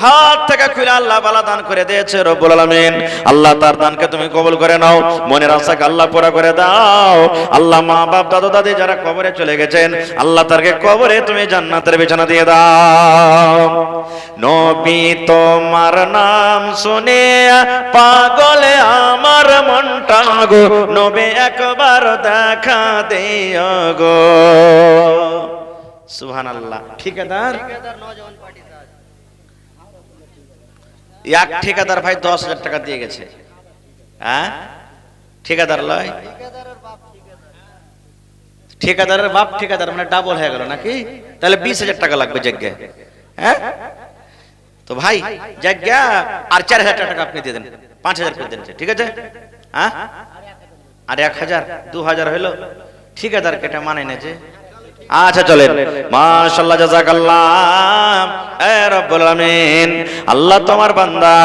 হাত থেকে থেকে খুলে আল্লাহ বালা দান করে দিয়েছে রব্বুল আলামিন। আল্লাহ তার দানকে তুমি কবুল করে নাও, মনের আশাকে আল্লাহ পুরা করে দাও। আল্লাহ মা বাপ দাদা দাদি যারা কবরে চলে গেছেন, আল্লাহ তারকে কবরে তুমি জান্নাতের বিছানা দিয়ে দাও। নবী তোমার নাম শুনে পাগলে আমার মনটা গো, নবী একবার দেখা দিও গো। সুবহানাল্লাহ। ঠিকাদার এক ঠিকাদার ভাই 10,000 টাকা দিয়ে গেছে। হ্যাঁ, ঠিকাদার লয়, ঠিকাদারের বাপ ঠিকাদার, মানে ডাবল হয়ে গেল নাকি? তাহলে 20,000 টাকা লাগবে যজ্ঞে। হ্যাঁ, তো ভাই যজ্ঞ আর 4,000 টাকা আপনি দিয়ে দেন, 5,000 করে দেন, ঠিক আছে? হ্যাঁ, আর 1,000 2,000 হইলো। ঠিকাদার কেটা মানে না যে। আচ্ছা চলেন, মাশাআল্লাহ, জাযাকাল্লাহ। এ রব্বুল আলামিন, আল্লাহ তোমার বান্দা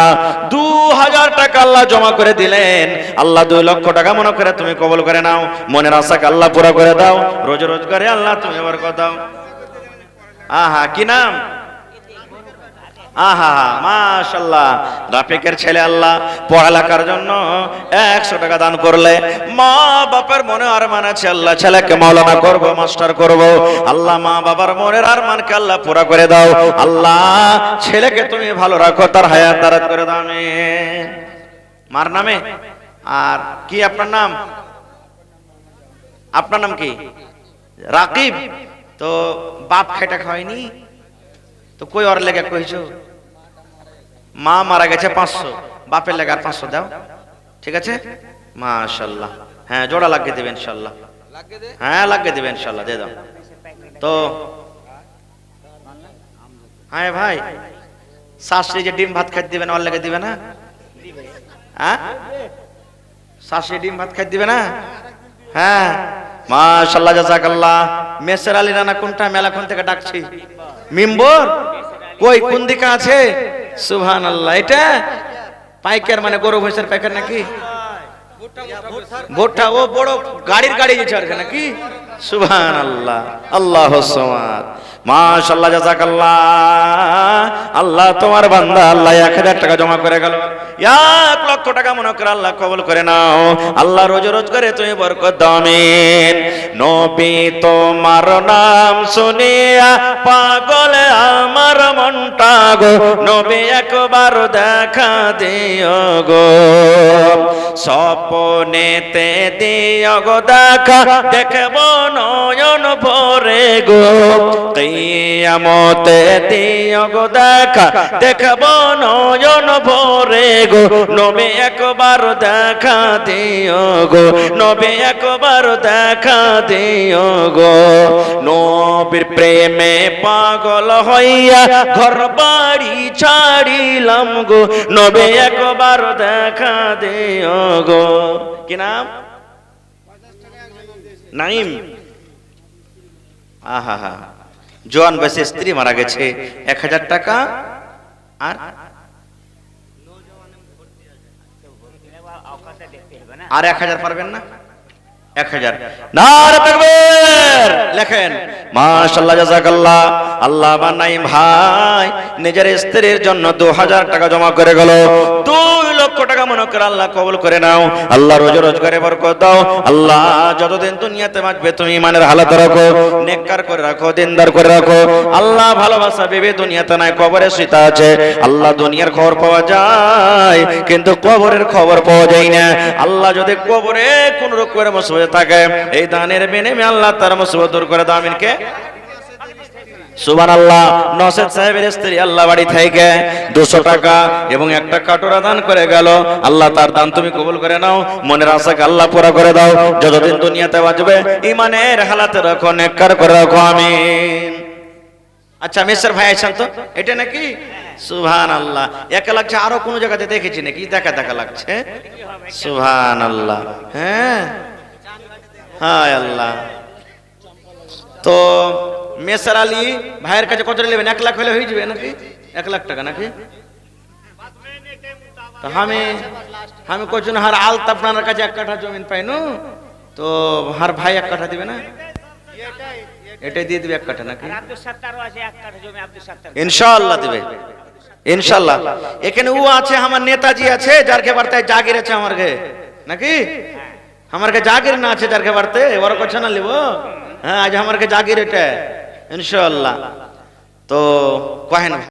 2,000 টাকা আল্লাহ জমা করে দিলেন। আল্লাহ 2 লক্ষ টাকা মনে করে তুমি কবুল করে নাও, মনের আশাকে আল্লাহ পুরা করে দাও, রোজ রোজগারে আল্লাহ তুমি বরকত দাও। আহা, কি নাম? আহা, মাশাআল্লাহ। রাফিকের ছেলে আল্লাহ পড়ালেখার জন্য 100 টাকা দান করলে, মা বাবার মনে আরমান আছে আল্লাহ ছেলেকে মাওলানা করব, মাস্টার করব। আল্লাহ মা বাবার মনের আরমানকে আল্লাহ পুরা করে দাও। আল্লাহ ছেলেকে তুমি ভালো রাখো, তার হায়াত দারাজ করে দাও আমিন। মার নামে। আর কি আপনার নাম? আপনার নাম কি? রাকিব। তো বাপ খাইটা খাওয়াইনি তো কই ওর লেগে কইছো? মা মারা গেছে 500, বাপের লেগে আর 500 দাও, ঠিক আছে? মাশাআল্লাহ। হ্যাঁ, জোড়া লাগিয়ে দেবেন ইনশাআল্লাহ। হ্যাঁ, লাগিয়ে দেবেন ইনশাআল্লাহ, দিয়ে দাও। তো হ্যাঁ ভাই, শাশুড়ি যে ডিম ভাত খাইতে দিবেন ওর লেগে দিবে না? হ্যাঁ, শাশুড়ি ডিম ভাত খাইতে দিবে না? হ্যাঁ, মাশাআল্লাহ, জাযাকাল্লাহ। মেসের আলী রানা কোনটা? মেলাখন থেকে ডাকছি। মিম্বর কই, কোন দিকে আছে? সুবহানাল্লাহ। এটা পাইকার, মানে গরু ভৈঁসের পাইকার নাকি? ভুট্টা, ও বড় গাড়ির গাড়ি গেছে আর নাকি? সুবহানাল্লাহ, আল্লাহুস সামাদ। মাশাআল্লাহ, জাযাকাল্লাহ। আল্লাহ তোমার বান্দা আল্লাহ 1,000 টাকা জমা করে গেল, 1 লক্ষ টাকা মনে করে আল্লাহ কবুল করে নাও। আল্লাহ রোজ রোজ করে তুমি বরকত দাও আমিন। নবী তোমার নাম শুনিয়া পাগলে আমার মনটা গো, নবী একবার দেখা দিও গো। স্বপ্নেতে দিও গো দেখা, দেখব নয়ন ভরে গো। কিয়ামতে দিও গো দেখা, দেখব নয়ন ভরে গো। নবী একবার দেখা দিও গো, নবী একবার দেখা দিও গো। নবীর প্রেমে পাগল হইয়া ঘর বাড়ি ছাড়িলাম গো, নবী একবার দেখা দিও গো। কি নাম? নাইম। আহা, জোয়ান বয়সে স্ত্রী মারা গেছে, 1,000 টাকা আর 1,000 পারবেন না? 1,000। নারে তাকবীর। লেখেন মাশাআল্লাহ, জাযাকাল্লাহ। আল্লাহ বানাইম ভাই নিজের স্ত্রীর জন্য 2,000 টাকা জমা করে গেল। 2 লক্ষ টাকা মনে করে আল্লাহ কবুল করে নাও। আল্লাহ রোজ রোজগারে বরকত দাও। আল্লাহ যতদিন দুনিয়াতে বাঁচবে তুমি ইমানের হালাত রাখো, নেককার করে রাখো, দিনদার করে রাখো। আল্লাহ ভালোবাসা বেবি দুনিয়াতে নাই, কবরে সীতা আছে। আল্লাহ দুনিয়ার খবর পাওয়া যায় কিন্তু কবরের খবর পাওয়া যায় না। আল্লাহ যদি কবরে কোন রকমের মুসিবত থাকে, এই দানের বিনিময়ে আল্লাহ তার মুসিবত দূর করে দাও আমিন। কে? সুবহানাল্লাহ। নওশাদ সাহেবের স্ত্রী আল্লাহ বাড়ি থেকে 200 টাকা এবং একটা কাটোরা দান করে গেল। আল্লাহ তার দান তুমি কবুল করে নাও, মনের আশাকে আল্লাহ পুরা করে দাও। যতদিন দুনিয়াতে বাঁচবে ইমানের হালাতে রাখো, নেককার করে রাখো আমিন। আচ্ছা মেসের ভাই আছেন তো, এটা নাকি? সুবহানাল্লাহ। একা লাগছে, আরো কোন জায়গাতে দেখেছি নাকি? দেখা দেখা লাগছে। সুবহানাল্লাহ। হ্যাঁ, হায় আল্লাহ। তো মেসার আলী ভাইয়ের কাছে কত নেবেন? 1 লাখ হলে হয়ে যাবে নাকি? 1 লাখ টাকা নাকি? তো আমি কইছি না, হার আলতা আপনার কাছে 1 কাঠা জমিন পাইনু, তো হার ভাই 1 কাঠা দিবে না? এটাই দিয়ে দিবে 1 কাঠা নাকি? ইনশাআল্লাহ দিবে। ইনশাল্লাহ। এখানে ও আছে, আমার নেতাজি আছে, যার কে বার্তায় জাগির আছে আমার কে, নাকি আমার কে জাগির না আছে, যার কে বার্তে ওর কথা না লিব। হ্যাঁ, আজ আমার কে জাগির এটা ইনশাল্লাহ। তো কহেন